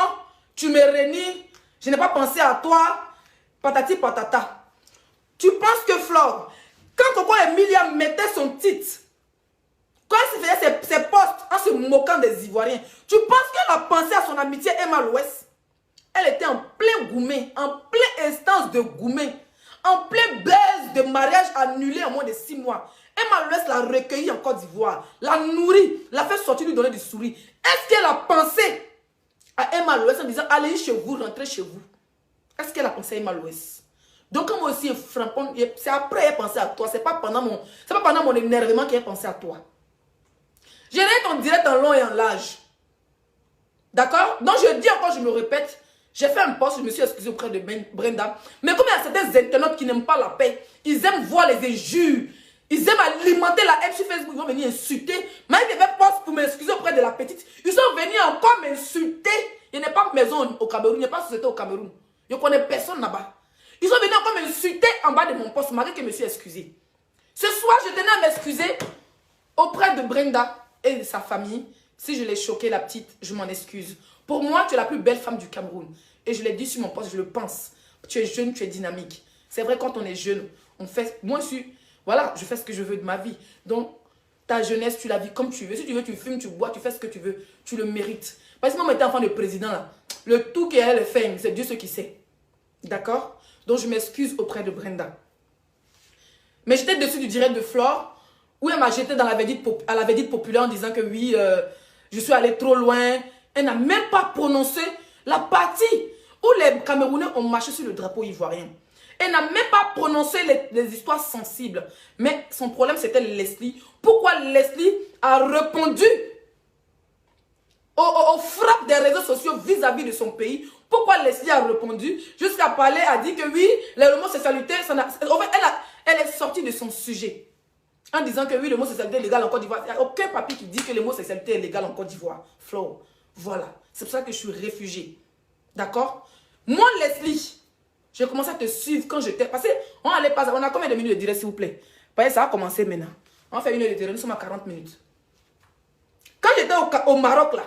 tu me réunis, je n'ai pas pensé à toi, patati patata. Tu penses que Flore, quand Coco Emilia mettait son titre, quand elle faisait ses posts en se moquant des Ivoiriens, tu penses qu'elle a pensé à son amitié Emma l'Ouest? Elle était en plein gourmet, en plein instance de gourmet, en plein baise de mariage annulé en moins de 6 mois. Emma l'Ouest l'a recueillie en Côte d'Ivoire, l'a nourrie, l'a fait sortir, lui donner du sourire. Est-ce qu'elle a pensé à Emma l'Ouest en disant allez chez vous, rentrez chez vous? Est-ce qu'elle a pensé à Emma l'Ouest? Donc comme aussi frappant, c'est après qu'elle a pensé à toi, c'est pas pendant mon énervement qu'elle a pensé à toi. J'ai regardé ton direct en long et en large. D'accord? Donc je dis encore, je me répète, j'ai fait un post, je me suis excusé auprès de Brenda. Mais comme il y a certains internautes qui n'aiment pas la paix, ils aiment voir les injures. Ils aiment alimenter la haine sur Facebook. Ils vont venir insulter. Mais ils devaient poster pour m'excuser auprès de la petite. Ils sont venus encore m'insulter. Il n'y a pas de maison au Cameroun. Il n'y a pas de société au Cameroun. Je ne connais personne là-bas. Ils sont venus encore m'insulter en bas de mon poste, malgré que je me suis excusé. Ce soir, je tenais à m'excuser auprès de Brenda et de sa famille. Si je l'ai choqué, la petite, je m'en excuse. Pour moi, tu es la plus belle femme du Cameroun. Et je l'ai dit sur mon poste, je le pense. Tu es jeune, tu es dynamique. C'est vrai, quand on est jeune, on fait... Moi, voilà, je fais ce que je veux de ma vie. Donc, ta jeunesse, tu la vis comme tu veux. Si tu veux, tu fumes, tu bois, tu fais ce que tu veux. Tu le mérites. Parce que moi, j'étais enfant de président, là. Le tout qu'elle fait, c'est Dieu ce qui sait. D'accord? Donc, je m'excuse auprès de Brenda. Mais j'étais dessus du direct de Flore, où elle m'a jeté dans la vedette populaire en disant que oui, je suis allée trop loin. Elle n'a même pas prononcé la partie où les Camerounais ont marché sur le drapeau ivoirien. Elle n'a même pas prononcé les histoires sensibles. Mais son problème, c'était Leslie. Pourquoi Leslie a répondu aux frappes des réseaux sociaux vis-à-vis de son pays? Pourquoi Leslie a répondu jusqu'à parler, a dit que oui, l'homosexualité, elle est sortie de son sujet. En disant que oui, l'homosexualité est légale en Côte d'Ivoire. Il n'y a aucun papier qui dit que l'homosexualité est légale en Côte d'Ivoire. Flo, voilà. C'est pour ça que je suis réfugiée. D'accord? Moi, Leslie... J'ai commencé à te suivre quand j'étais... Parce qu'on allait pas... On a combien de minutes de direct, s'il vous plaît? Parce que ça a commencé maintenant. On fait 1 heure de direct, nous sommes à 40 minutes. Quand j'étais au Maroc, là,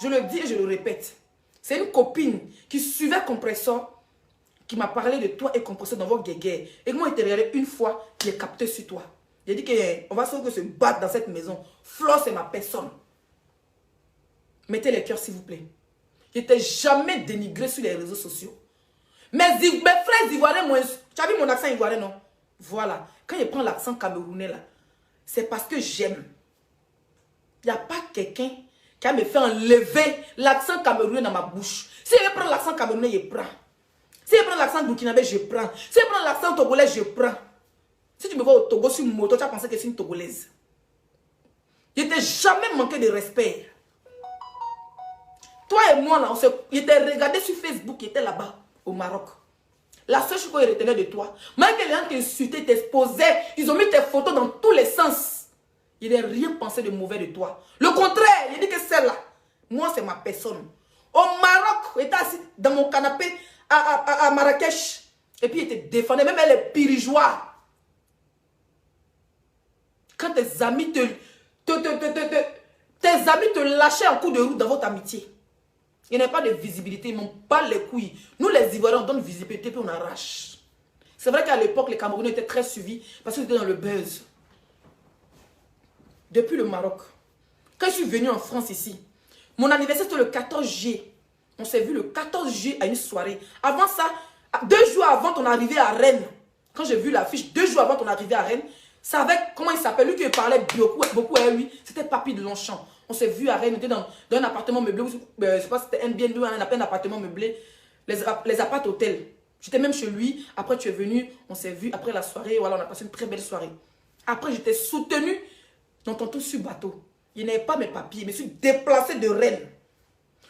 je le dis et je le répète, c'est une copine qui suivait Compressor, qui m'a parlé de toi et Compressor dans vos guéguerres. Et moi, il était regardé une fois, il est capté sur toi. J'ai dit qu'on va se battre dans cette maison. Flo, c'est ma personne. Mettez les cœurs, s'il vous plaît. Je n'étais jamais dénigré sur les réseaux sociaux. Mes frères ivoiriens, tu as vu mon accent ivoirien, non? Voilà. Quand je prends l'accent camerounais, là, c'est parce que j'aime. Il n'y a pas quelqu'un qui a me fait enlever l'accent camerounais dans ma bouche. Si je prends l'accent camerounais, je prends. Si je prends l'accent burkinabé, je prends. Si je prends l'accent togolais, je prends. Si tu me vois au Togo sur une moto, tu as pensé que c'est une togolaise. Je t'ai jamais manqué de respect. Toi et moi, là, je t'ai regardé sur Facebook, qui était là-bas, au Maroc. La seule chose qu'on retenait de toi, même que les gens t'insultaient, t'exposaient, ils ont mis tes photos dans tous les sens. Il n'a rien pensé de mauvais de toi. Le contraire, il dit que celle-là, moi, c'est ma personne. Au Maroc, il était assis dans mon canapé à Marrakech. Et puis, il te défendait, même les pirigeois. Quand tes amis te lâchaient en coup de route dans votre amitié. Il n'y a pas de visibilité, ils m'ont pas les couilles. Nous, les Ivoiriens, on donne visibilité, puis on arrache. C'est vrai qu'à l'époque, les Camerounais étaient très suivis parce qu'ils étaient dans le buzz. Depuis le Maroc, quand je suis venue en France ici, mon anniversaire c'était le 14 juillet. On s'est vu le 14 juillet à une soirée. Avant ça, 2 jours avant ton arrivée à Rennes, quand j'ai vu l'affiche, 2 jours avant ton arrivée à Rennes, c'est avec, comment il s'appelle, lui qui parlait beaucoup à lui, c'était Papy de Longchamp. On s'est vu à Rennes, on était dans un appartement meublé, je ne sais pas si c'était Airbnb ou un appartement meublé, les appartements hôtels. J'étais même chez lui, après tu es venu, on s'est vu, après la soirée, voilà, on a passé une très belle soirée. Après, j'étais soutenue dans ton tout sur bateau. Il n'avait pas mes papiers, je me suis déplacée de Rennes.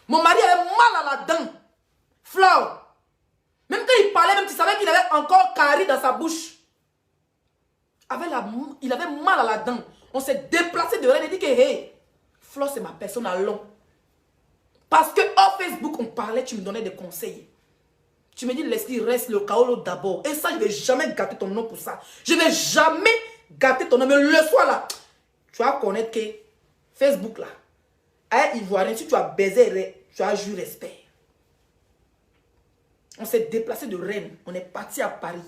Mon mari avait mal à la dent. Flore. Même quand il parlait, même tu savais qu'il avait encore carie dans sa bouche. Il avait mal à la dent. On s'est déplacé de Rennes et dit que, hey, Flo, c'est ma personne à long. Parce que hors Facebook, on parlait, tu me donnais des conseils. Tu me dis, Leslie, reste le Kaolo d'abord. Et ça, je ne vais jamais gâter ton nom pour ça. Je ne vais jamais gâter ton nom. Mais le soir là, tu vas connaître que Facebook là, à Ivoirien, si tu as baisé, tu as eu respect. On s'est déplacé de Rennes. On est parti à Paris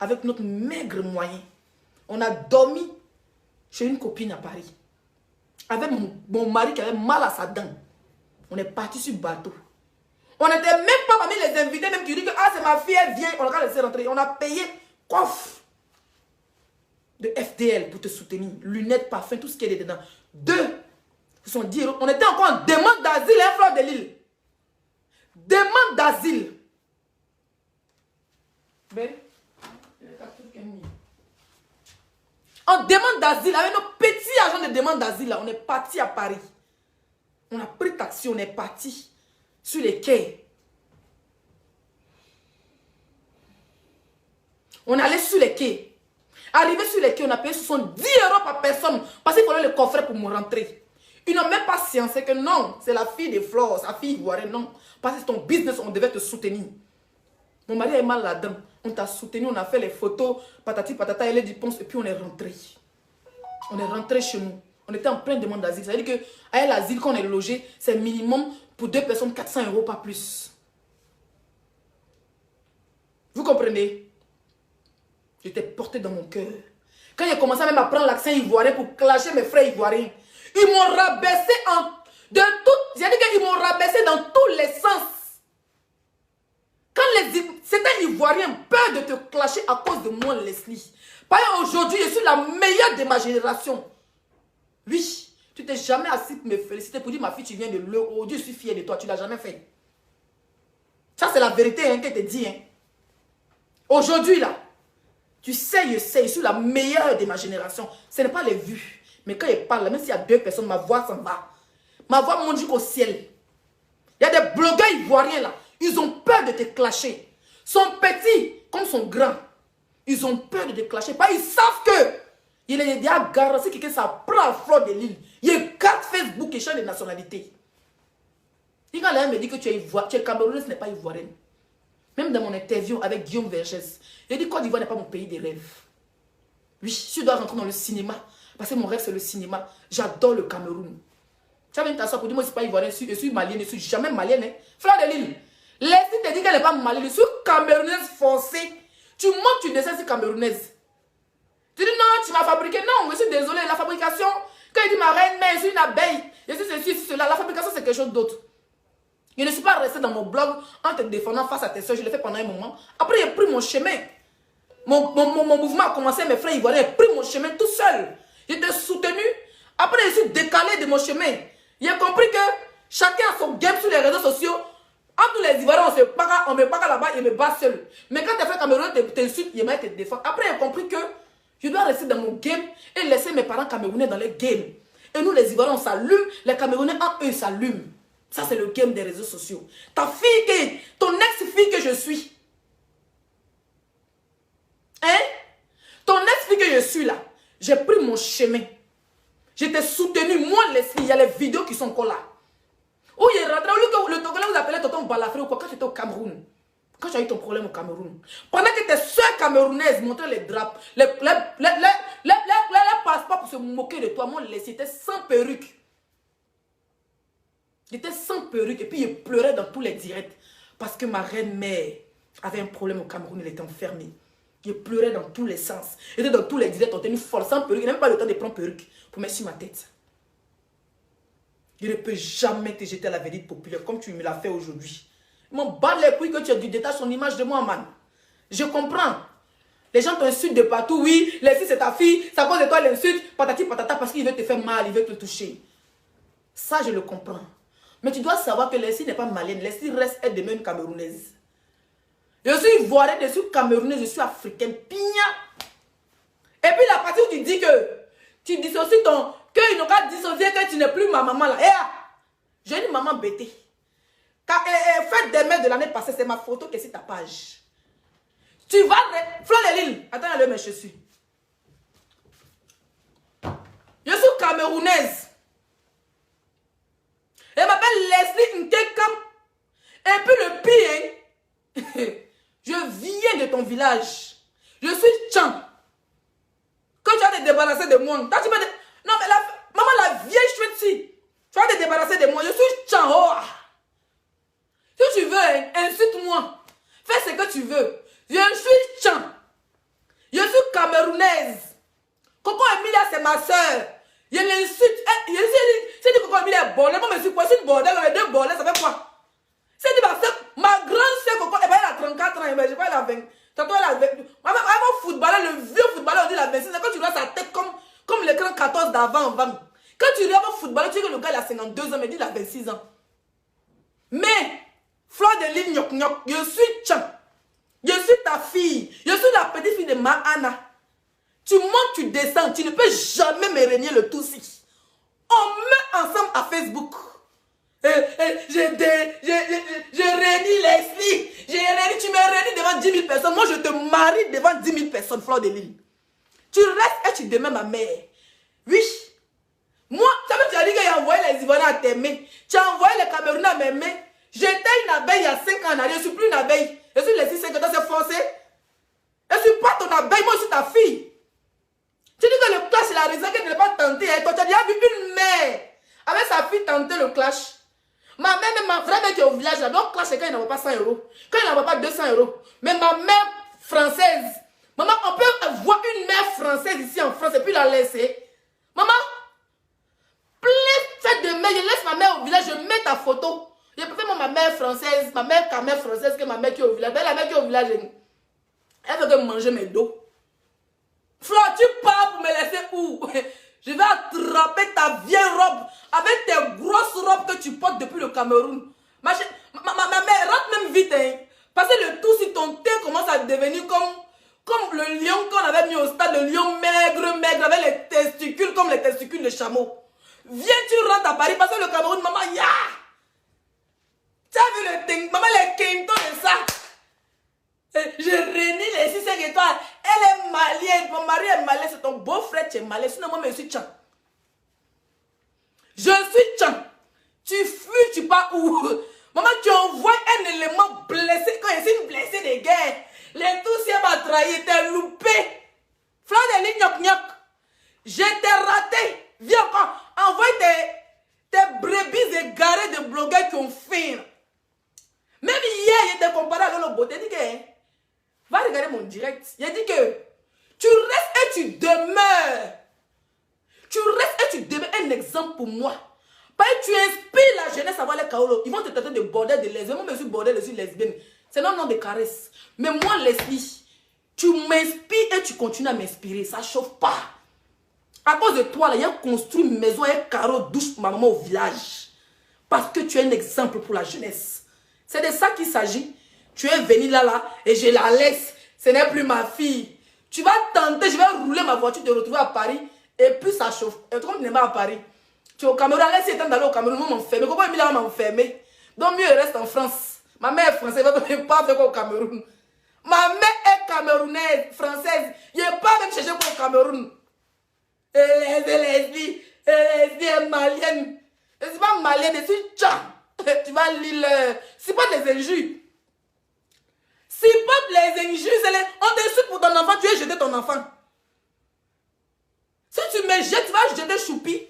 avec notre maigre moyen. On a dormi chez une copine à Paris. Avec mon mari qui avait mal à sa dent. On est parti sur bateau. On n'était même pas parmi les invités, même qui disent que ah, c'est ma fille, elle vient. On l'a laissé rentrer. On a payé coffre de FDL pour te soutenir. Lunettes, parfum, tout ce qui est dedans. 2, ce sont 10 €. On était encore en demande d'asile, hein, Fleur de Lille. Demande d'asile. En demande d'asile, avec nos petits agents de demande d'asile, on est parti à Paris. On a pris taxi, on est parti sur les quais. On allait sur les quais. Arrivé sur les quais, on a payé 70 € par personne parce qu'il fallait le coffret pour me rentrer. Ils n'ont même pas sciencé que non, c'est la fille de Flore, sa fille ivoirienne, non. Parce que c'est ton business, on devait te soutenir. Mon mari est mal là-dedans. On t'a soutenu, on a fait les photos, patati patata, elle est du ponce, et puis on est rentré. On est rentré chez nous. On était en pleine demande d'asile. Ça veut dire qu'à l'asile, quand on est logé, c'est minimum pour 2 personnes 400 €, pas plus. Vous comprenez? J'étais porté dans mon cœur. Quand j'ai commencé même à prendre l'accent ivoirien pour clasher mes frères ivoiriens, ils m'ont rabaissé ils m'ont rabaissé dans tous les sens. Quand certains Ivoiriens ont peur de te clasher à cause de moi, Leslie. Parce qu'aujourd'hui, je suis la meilleure de ma génération. Oui, tu t'es jamais assis pour me féliciter pour dire ma fille, tu viens de l'eau. Oh Dieu, je suis fière de toi, tu ne l'as jamais fait. Ça, c'est la vérité hein, qu'elle te dit. Hein. Aujourd'hui, là, tu sais, je suis la meilleure de ma génération. Ce n'est pas les vues. Mais quand il parle, même s'il y a 2 personnes, ma voix s'en va. Ma voix monte jusqu'au ciel. Il y a des blogueurs ivoiriens là. Ils ont peur de te clasher. Son petit comme son grand. Ils ont peur de te clasher. Parce qu'ils savent que il est déjà garanti que ça prend à Fleur de Lille. Il y a 4 Facebook qui changent de nationalité. Et quand l'un me dit que tu es Camerounaise, ce n'est pas ivoirienne. Même dans mon interview avec Guillaume Vergès, il dit Côte d'Ivoire n'est pas mon pays de rêve. Oui, si je dois rentrer dans le cinéma, parce que mon rêve c'est le cinéma, j'adore le Cameroun. Tu as même t'asseoir pour dire moi je ne suis pas ivoirienne, je suis malienne, je ne suis jamais malienne. Hein. Fleur de Lille, Leslie te dit qu'elle n'est pas malienne, je suis camerounaise foncée. Tu montes, tu descends, c'est camerounaise. Tu dis non, tu m'as fabriqué. Non, je suis désolée, la fabrication, quand il dit ma reine, mais je suis une abeille, je suis ceci, cela, la fabrication c'est quelque chose d'autre. Je ne suis pas restée dans mon blog en te défendant face à tes soeurs, je l'ai fait pendant un moment. Après, j'ai pris mon chemin. Mon mouvement a commencé, mes frères ivoiriens, j'ai pris mon chemin tout seul. Je t'ai soutenu. Après, je suis décalé de mon chemin. J'ai compris que chacun a son game sur les réseaux sociaux. Entre les Ivoiriens, on me bagarre là-bas, il me bat seul. Mais quand tes frères camerounais t'insultent, il m'a te défendre. Après, j'ai compris que je dois rester dans mon game et laisser mes parents camerounais dans les games. Et nous, les Ivoiriens, on s'allume. Les Camerounais, en eux, s'allument. Ça, c'est le game des réseaux sociaux. Ta fille, ton ex-fille que je suis. Hein? Ton ex-fille que je suis là. J'ai pris mon chemin. Je t'ai soutenu. Moi, Leslie, il y a les vidéos qui sont encore là. Où il est rentré, au lieu que le Togolais vous appelait Tonton Balafré ou quoi, quand tu étais au Cameroun. Quand tu as eu ton problème au Cameroun. Pendant que tes soeurs camerounaises montraient les draps, les passeports pour se moquer de toi, moi, Leslie, j'étais sans perruque. J'étais sans perruque et puis il pleurait dans tous les directs. Parce que ma reine-mère avait un problème au Cameroun, elle était enfermée. Je pleurais dans tous les sens. J'étais dans tous les directs, on était une folle sans perruque. Je n'ai même pas le temps de prendre perruque pour mettre sur ma tête. Je ne peux jamais te jeter à la vedette populaire comme tu me l'as fait aujourd'hui. Je m'en bats les couilles que tu as dû détacher son image de moi, man. Je comprends. Les gens t'insultent de partout. Oui, Leslie, c'est ta fille. C'est à cause de toi l'insulte. Patati patata parce qu'il veut te faire mal, il veut te toucher. Ça, je le comprends. Mais tu dois savoir que Leslie n'est pas malienne. Leslie reste elle demeure une Camerounaise. Je suis ivoirienne, je suis camerounaise, je suis africaine. Pigna. Et puis la partie où tu dis que tu dissocies ton... Qu'ils n'ont pas dissocié que tu n'es plus ma maman là. Eh, j'ai une maman bêtée. Fête des mères de l'année passée, c'est ma photo qui est sur ta page. Tu vas... Fleur de Lille. Attends, allez, mes chaussures. Je suis camerounaise. Elle m'appelle Leslie Nkekam. Et puis le pire, je viens de ton village. Je suis Tchan. Quand tu vas te débarrasser de moi, toi, tu vas te... Non, mais maman, la vieille chouette-ci, tu vas te débarrasser de moi. Je suis Tchan. Oh. Si tu veux, insulte-moi. Fais ce que tu veux. Je suis Tchan. Je suis camerounaise. Coco Emilia, c'est ma soeur. Je l'insulte. C'est dit Coco Emilia est bordel. Moi, je suis quoi? C'est une bordel. Les deux bordels, ça fait quoi? C'est dit ma grande soeur Coco, elle a 34 ans. Je crois qu'elle a 20. Tantôt, elle a 20. Maman, footballeur, le vieux footballeur, on dit la 26 ans. Quand tu vois sa tête comme l'écran 14 d'avant, quand tu regardes un footballeur, tu dis que le gars il a 52 ans, mais il a 26 ans. Mais, Fleur de Lille, Nyok Nyok, je suis Tchan. Je suis ta fille. Je suis la petite fille de Mahana. Tu montes, tu descends. Tu ne peux jamais me régner le tout si. On met ensemble à Facebook. Je réunis Leslie. Tu me réunis devant 10 000 personnes. Moi, je te marie devant 10 000 personnes, Fleur de Lille. Tu restes et tu demeures ma mère. Oui. Moi, tu as dit qu'il a envoyé les Ivoiriens à tes mains. Tu as envoyé les Camerounais à mes mains. J'étais une abeille il y a 5 ans en arrière. Je ne suis plus une abeille. Je suis Leslie 5 ans, c'est français. Je ne suis pas ton abeille, moi je suis ta fille. Tu dis que le clash c'est la raison qu'elle ne l'a pas tenté. Quand tu as déjà vu une mère avec sa fille tenter le clash. Ma mère, même ma vraie mère qui est au village là, donc clash c'est quand il n'envoie pas 100 €. Quand il n'envoie pas 200 €. Mais ma mère française, maman, on peut voir une mère française ici en France et puis la laisser. Maman, plein fête de mère, je laisse ma mère au village, je mets ta photo. Je préfère ma mère française, ma mère française que ma mère qui est au village. Mais la mère qui est au village, elle veut que manger mes dos. Fleur, tu pars pour me laisser où? Je vais attraper ta vieille robe avec tes grosses robes que tu portes depuis le Cameroun. Ma mère, rentre même vite. Hein. Parce que le tout, si ton teint commence à devenir comme le lion qu'on avait mis au stade, le lion maigre, avec les testicules comme les testicules de chameau. Viens, tu rentres à Paris parce que le Cameroun, maman, ya! Tu as vu le teint, maman, les quintons de ça. Je réunis les 6 5 étoiles. Elle est malienne. Mon mari est malien. C'est ton beau-frère qui est malien. Sinon, moi, je suis Tchan. Je suis Tchan. Tu fuis, tu pars où? Maman, tu envoies un élément blessé. Quand je suis une blessée de guerre, les douciers m'a trahi. T'es loupé. Fleur de Lille, Nyok Nyok. Je t'ai raté. Viens encore. Envoie tes brebis égarées de blogueurs qui ont faim. Même hier, il était comparé avec le beauté. Il dit que, va regarder mon direct. Il a dit que tu restes et tu demeures. Tu restes et tu demeures un exemple pour moi. Parce que tu inspires la jeunesse à voir les kaolos. Ils vont te traiter de bordel, de lesbienne. Moi, je suis bordel, je suis lesbienne. C'est non de caresse. Mais moi, Leslie, tu m'inspires et tu continues à m'inspirer. Ça ne chauffe pas. À cause de toi, là, il y a construit une maison, un carreau, douche pour ma maman au village. Parce que tu es un exemple pour la jeunesse. C'est de ça qu'il s'agit. Tu es venu là, et je la laisse. Ce n'est plus ma fille. Tu vas tenter, je vais rouler ma voiture, te retrouver à Paris, et puis ça chauffe. Et comme tu n'es pas à Paris, tu es au Cameroun, allez, si tu es d'aller au Cameroun, on m'enferme. Comment Emilia va m'enfermer? Donc mieux, elle reste en France. Ma mère est française, elle ne va pas faire quoi au Cameroun. Ma mère est camerounaise, française. Il n'est pas même chercher quoi au Cameroun. Leslie est malienne. Je ne suis pas malienne, je suis tcha. Tu vas lire c'est pas des injures. C'est pas les injures, on t'insulte pour ton enfant, tu es jeté ton enfant. Si tu me jettes, tu vas jeter Choupi.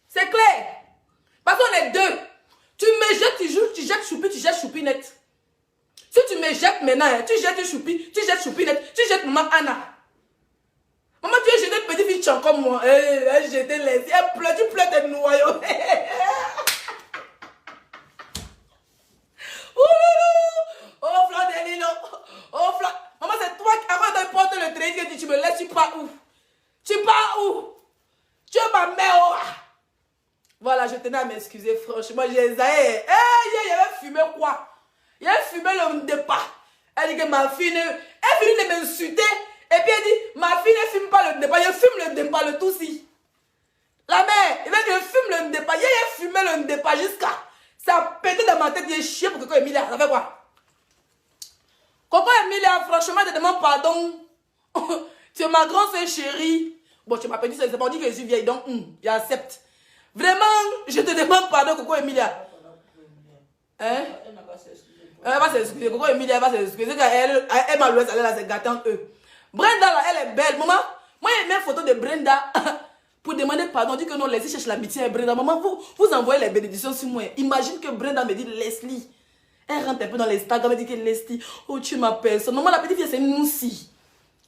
C'est clair. Parce qu'on est deux. Tu me jettes, tu jettes Choupi, tu jettes Choupi net. Si tu me jettes maintenant, tu jettes Choupi, tu jettes Choupi net, tu jettes maman Anna. Maman, tu es jeté une petite fille comme moi. Elle jetait les... Elle pleure, tu pleures tes noyaux. Oh, Flan de Lilo. Oh, Flan. Maman, c'est toi qui, avant de porter le train, que tu me laisses, tu pars où? Tu pars où? Tu es ma mère. Oh. Voilà, je tenais à m'excuser, franchement. J'ai essayé. Il avait fumé quoi? Il avait fumé le départ. Elle dit que ma fille, elle finit de m'insulter. Et puis elle dit, ma fille ne fume pas le départ. Je fume le départ, le tout si. La mère, il veut que je fume le départ. Il a fumé le départ jusqu'à... Ça a pété dans ma tête, il est chié pour Coco Emilia. Ça fait quoi? Coco Emilia, franchement, je te demande pardon. Tu es ma grande soeur chérie. Bon, tu m'as pas dit ça, c'est pas dit que je suis vieille, donc j'accepte. Vraiment, je te demande pardon, Coco Emilia. Hein? Elle va s'excuser. Coco Emilia va s'excuser. Elle m'a loué, elle s'est gâtée entre eux. Brenda, là, elle est belle. Maman, moi, j'ai mis une photo de Brenda. Pour demander pardon, on dit que non, Leslie cherche l'amitié avec Brenda. Maman, vous envoyez les bénédictions sur moi. Imagine que Brenda me dit Leslie. Elle rentre un peu dans l'Instagram, elle me dit que Leslie, oh tu es ma personne. Maman, la petite fille, c'est nous aussi.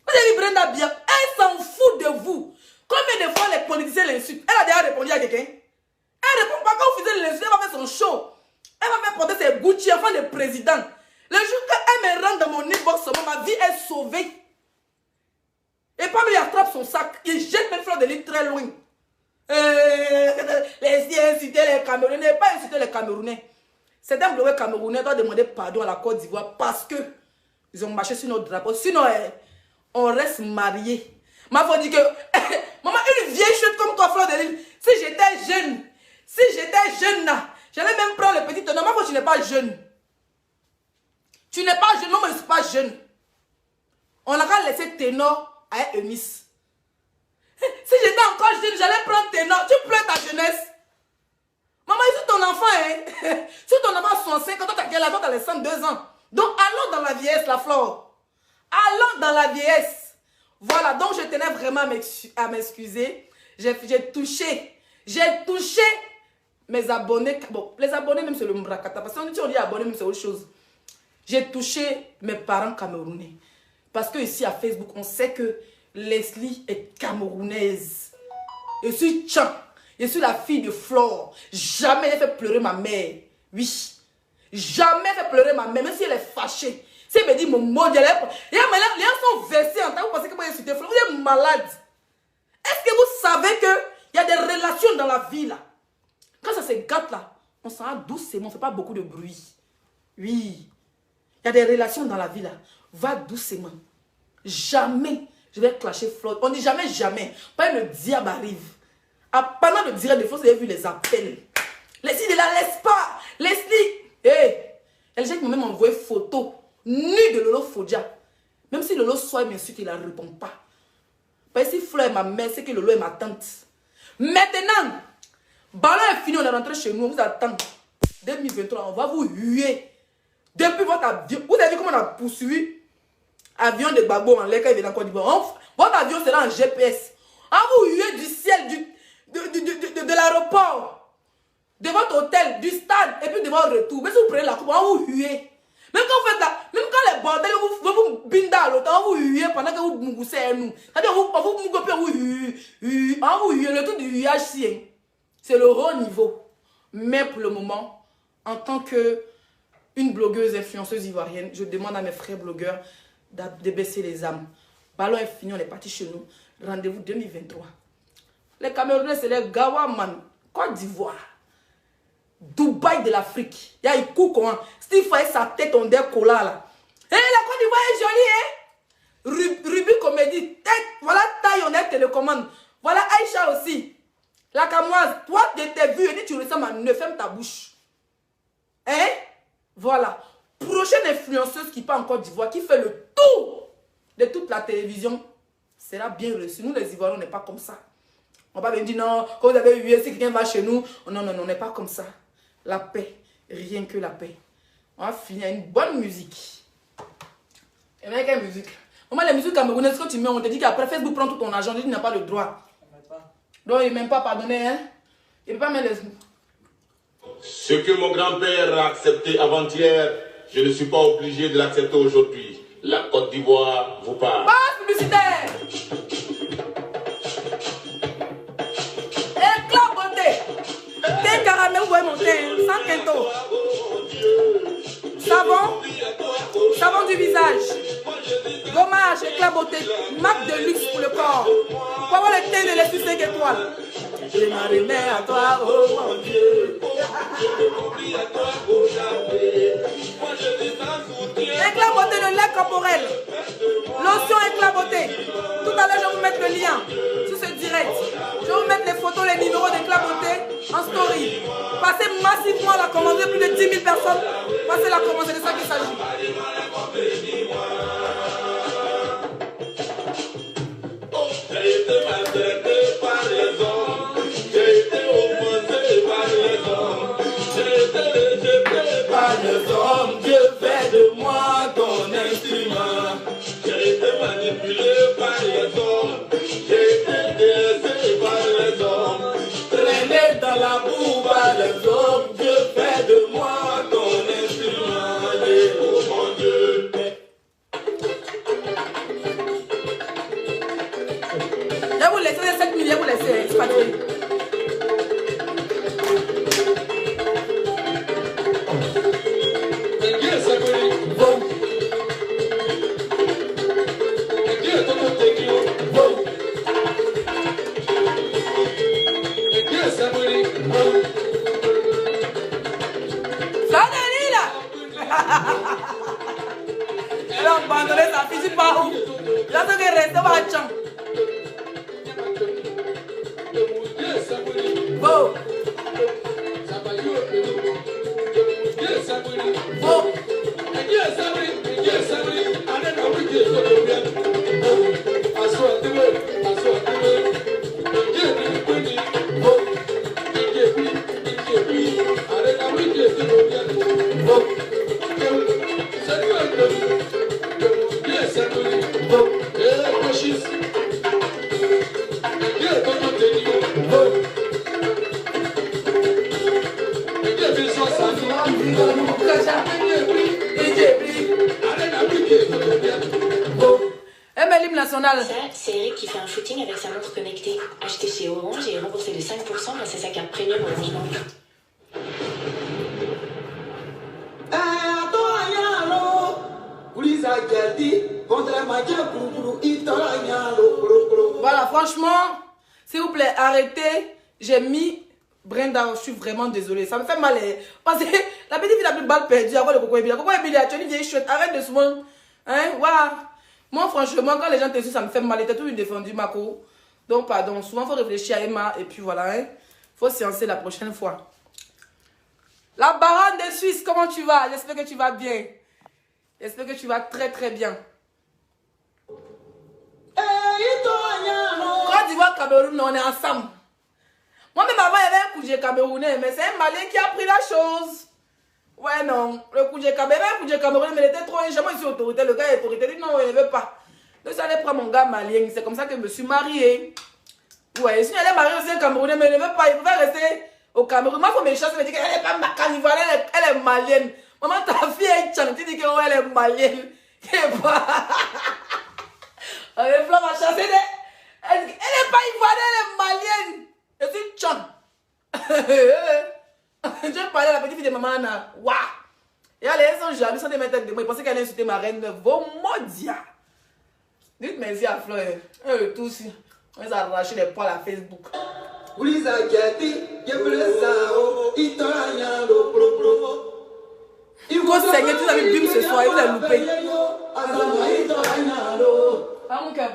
Vous avez vu Brenda bien, elle s'en fout de vous. Combien de fois les politiciens l'insultent? Elle a déjà répondu à quelqu'un. Elle répond pas quand vous faisiez l'insulte, elle va faire son show. Elle va faire porter ses Gucci avant le président. Le jour qu'elle me rentre dans mon inbox, ma vie est sauvée. Et pas il attrape son sac, il jette mes fleurs de lit très loin. Les insulter les Camerounais, pas insulter les Camerounais. Certains blogueurs camerounais doivent demander pardon à la Côte d'Ivoire parce que ils ont marché sur notre drapeau. Sinon, on reste mariés. Ma faut dire que, maman, une vieille chute comme toi, fleur de l'île, si j'étais jeune là, j'allais même prendre le petit tonneau. Ma faut tu n'es pas jeune. Tu n'es pas jeune, non, mais je ne suis pas jeune. On a qu'à laisser Ténor à Eunice. Si j'étais encore jeune, j'allais prendre Ténor. Tu pleures ta jeunesse. Maman, c'est ton enfant, hein. Si ton enfant a 65 ans, toi t'as quel âge? Toi t'as les 102 ans. Donc allons dans la vieillesse, la flore. Allons dans la vieillesse. Voilà, donc je tenais vraiment à m'excuser. J'ai touché mes abonnés. Bon, les abonnés même c'est le Mbrakata. Parce que si on dit abonnés même c'est autre chose. J'ai touché mes parents camerounais. Parce que ici à Facebook, on sait que Leslie est camerounaise. Je suis Tchan. Je suis la fille de Flore. Jamais elle fait pleurer ma mère. Oui. Jamais elle fait pleurer ma mère, même si elle est fâchée. Si elle me dit mon mot, les gens sont versés en temps. Vous pensez que moi je suis Flore. Vous êtes malade. Est-ce que vous savez qu'il y a des relations dans la vie là? Quand ça se gâte là, on s'en va doucement, on ne fait pas beaucoup de bruit. Oui. Il y a des relations dans la vie là. Va doucement. Jamais je vais clasher Flore. On dit jamais, jamais. Pas le diable arrive. Pendant le direct de Flore, vous avez vu les appels. Leslie ne la laisse pas. Leslie, elle j'ai même envoyé photo nue de Lolo Fodia. Même si Lolo soit m'insulte, il ne répond pas. Parce que si Flore est ma mère, c'est que Lolo est ma tante. Maintenant, ballon est fini, on est rentré chez nous, on vous attend. 2023, on va vous huer. Depuis votre avion, vous avez vu comment on a poursuivi avion de Gbagbo en l'air quand il vient en Côte d'Ivoire. Votre avion sera en GPS. On vous huer du ciel, de l'aéroport, de votre hôtel, du stade, et puis de votre retour. Mais si vous prenez la coupe, on vous huer. Même quand vous faites là, même quand les bordels vous bindent à l'autre, on vous huer pendant que vous mougoussez à nous. C'est-à-dire, on vous mougoussez, on vous huer. Le truc du huage, c'est le haut niveau. Mais pour le moment, en tant qu'une blogueuse influenceuse ivoirienne, je demande à mes frères blogueurs de baisser les âmes. Ballon est fini, on est parti chez nous. Rendez-vous 2023. Les Camerounais, c'est les Gawaman. Côte d'Ivoire. Dubaï de l'Afrique. Il y a un coup comment. Steve fait sa tête en décollant là. Hé, la Côte d'Ivoire est jolie, hein? Ruby Comédie. Tête, voilà taille, on est télécommande. Voilà Aïcha aussi. La Camoise. Toi, je t'ai vu et dit tu ressembles à ne ferme ta bouche. Hein? Voilà. Prochaine influenceuse qui part en Côte d'Ivoire, qui fait le tour de toute la télévision, sera bien reçu. Nous, les Ivoiriens, on n'est pas comme ça. On va pas venir dire non, quand vous avez eu, si quelqu'un va chez nous, non, non, non, on n'est pas comme ça. La paix, rien que la paix. On va finir une bonne musique. Et bien, quelle musique? Moi, les musiques camerounaises, quand tu mets, on te dit qu'après Facebook prend tout ton argent, tu n'as pas le droit. Donc, il ne même pas pardonné, hein? Il ne peut pas mettre les... Ce que mon grand-père a accepté avant-hier, je ne suis pas obligé de l'accepter aujourd'hui. La Côte d'Ivoire vous parle. Passe publicitaire! Éclat beauté! Thé caramel, vous voyez mon thé, sans quinto. Savon, savon du visage. Gommage, éclat beauté, marque de luxe pour le corps. Pour avoir le thé de l'esprit 5 étoiles. Je m'en remets à toi, oh mon Dieu. Éclat beauté, le lait corporel. Lotion éclat beauté. Tout à l'heure, je vais vous mettre le lien sur ce direct. Je vais vous mettre les photos, les numéros d'éclat beauté en story. Passez massivement à la commande, plus de 10 000 personnes. Passez la commande, c'est de ça qu'il s'agit. J'ai été maltraité par les hommes, j'ai été offensé par les hommes, j'ai été rejeté par les hommes, Dieu fait de moi ton instrument. J'ai été manipulé par les hommes, j'ai été délaissé par les hommes, traîné dans la boue par les hommes, Dieu fait de moi ton instrument. Et oh mon Dieu. Je vais vous laisser les 7 millions, vous laisser expatrier. Elle a abandonné sa fille, c'est pas où? Là, c'est qu'elle reste au champ. Bon. Bon. Ça, c'est Eric qui fait un footing avec sa montre connectée. Acheté chez Orange et remboursé de 5% grâce à sa carte premium Orange Bank. Voilà, franchement, s'il vous plaît, arrêtez. J'ai mis Brenda, je suis vraiment désolée. Ça me fait mal. Parce que la petite fille a plus balle perdue avant le Coco Emilia. Coco Emilia, tu es une vieille chouette. Arrête de se montrer. Hein, voilà. Moi, franchement, quand les gens t'insultent, ça me fait mal. Et t'as tout défendu, Mako. Donc, pardon. Souvent, il faut réfléchir à Emma. Et puis, voilà. Hein. Faut séancer la prochaine fois. La baronne de Suisse, comment tu vas? J'espère que tu vas bien. J'espère que tu vas très, très bien. Côte d'Ivoire, Cameroun, on est ensemble. Moi-même, avant, il y avait un Koudjé camerounais. Mais c'est un Malien qui a pris la chose. Ouais, non. Le Koudjé camerounais, mais il était trop injamant ici, autorité. Le gars est autorité. Il dit non, il ne veut pas. Donc, ça allait prendre mon gars malien. C'est comme ça que je me suis mariée. Ouais, sinon, elle est mariée aussi un Camerounais, mais il ne veut pas. Il pouvait rester au Cameroun. Moi, il faut me chasser. Il me dit qu'elle n'est pas carnivore, elle est malienne. Maman, ta fille est tchane. Tu dis qu'elle est malienne. Elle n'est pas. Elle va chasser. Elle n'est pas ivoirienne, elle est malienne. Je suis tchane. Je parlais à la petite fille de maman Anna. Waouh! Et elle sont jaloux, ils sont des têtes de moi. Ils pensaient qu'elle allait insulter ma reine. Vos maudia. Dites merci à Fleur. Tous. On les a arraché les poils à Facebook. Il faut saigner, tu avais bim ce soir, il vous a loupé. Ah mon cœur.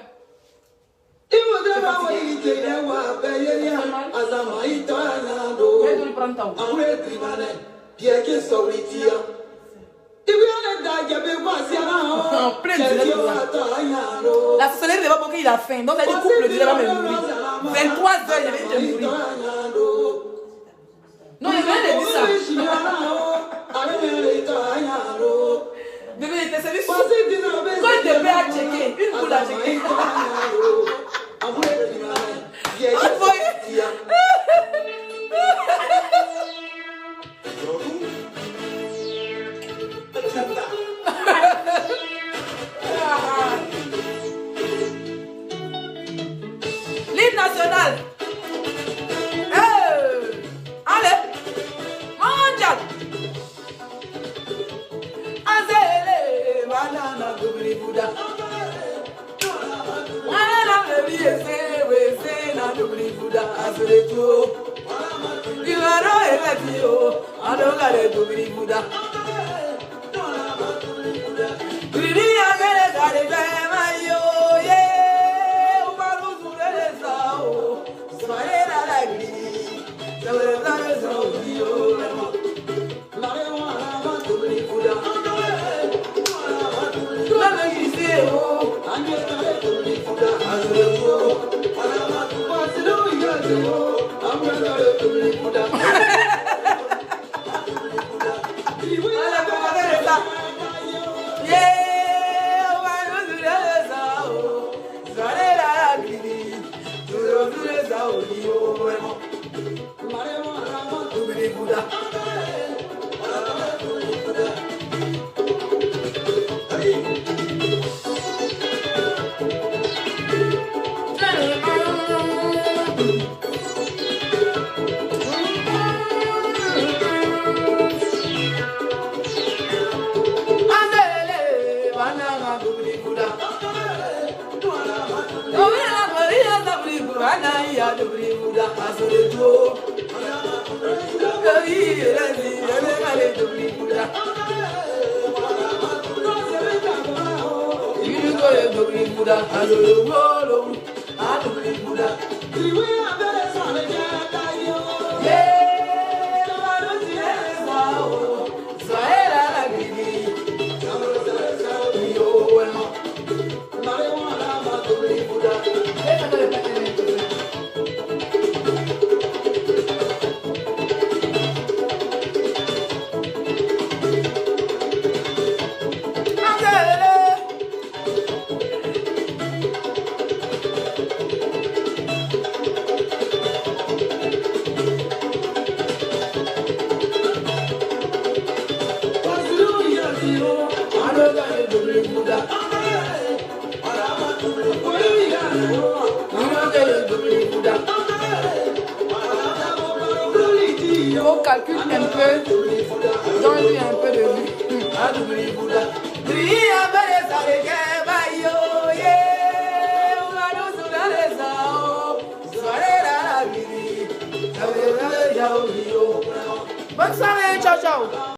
La soleil ne va pas qu'il a faim, donc elle dit coupe le délai va me nourrir. 23 heures, il avait déjà nourri. Non, il vient de dire ça. Bébé, il était servi sous. Quand il te paie à checker, une poule à checker. L'hymne national. Allez, mondial. Azele, banana, gubri buda. Banana, baby, we na gubri buda. Azele tu. You are no elatio. I don't got a gubri buda. Gubri agere gare bema yo ye. Umaru zure sao. Smae na lagri. Smae na sao yo. On calcule un peu, donne-lui un peu de vue.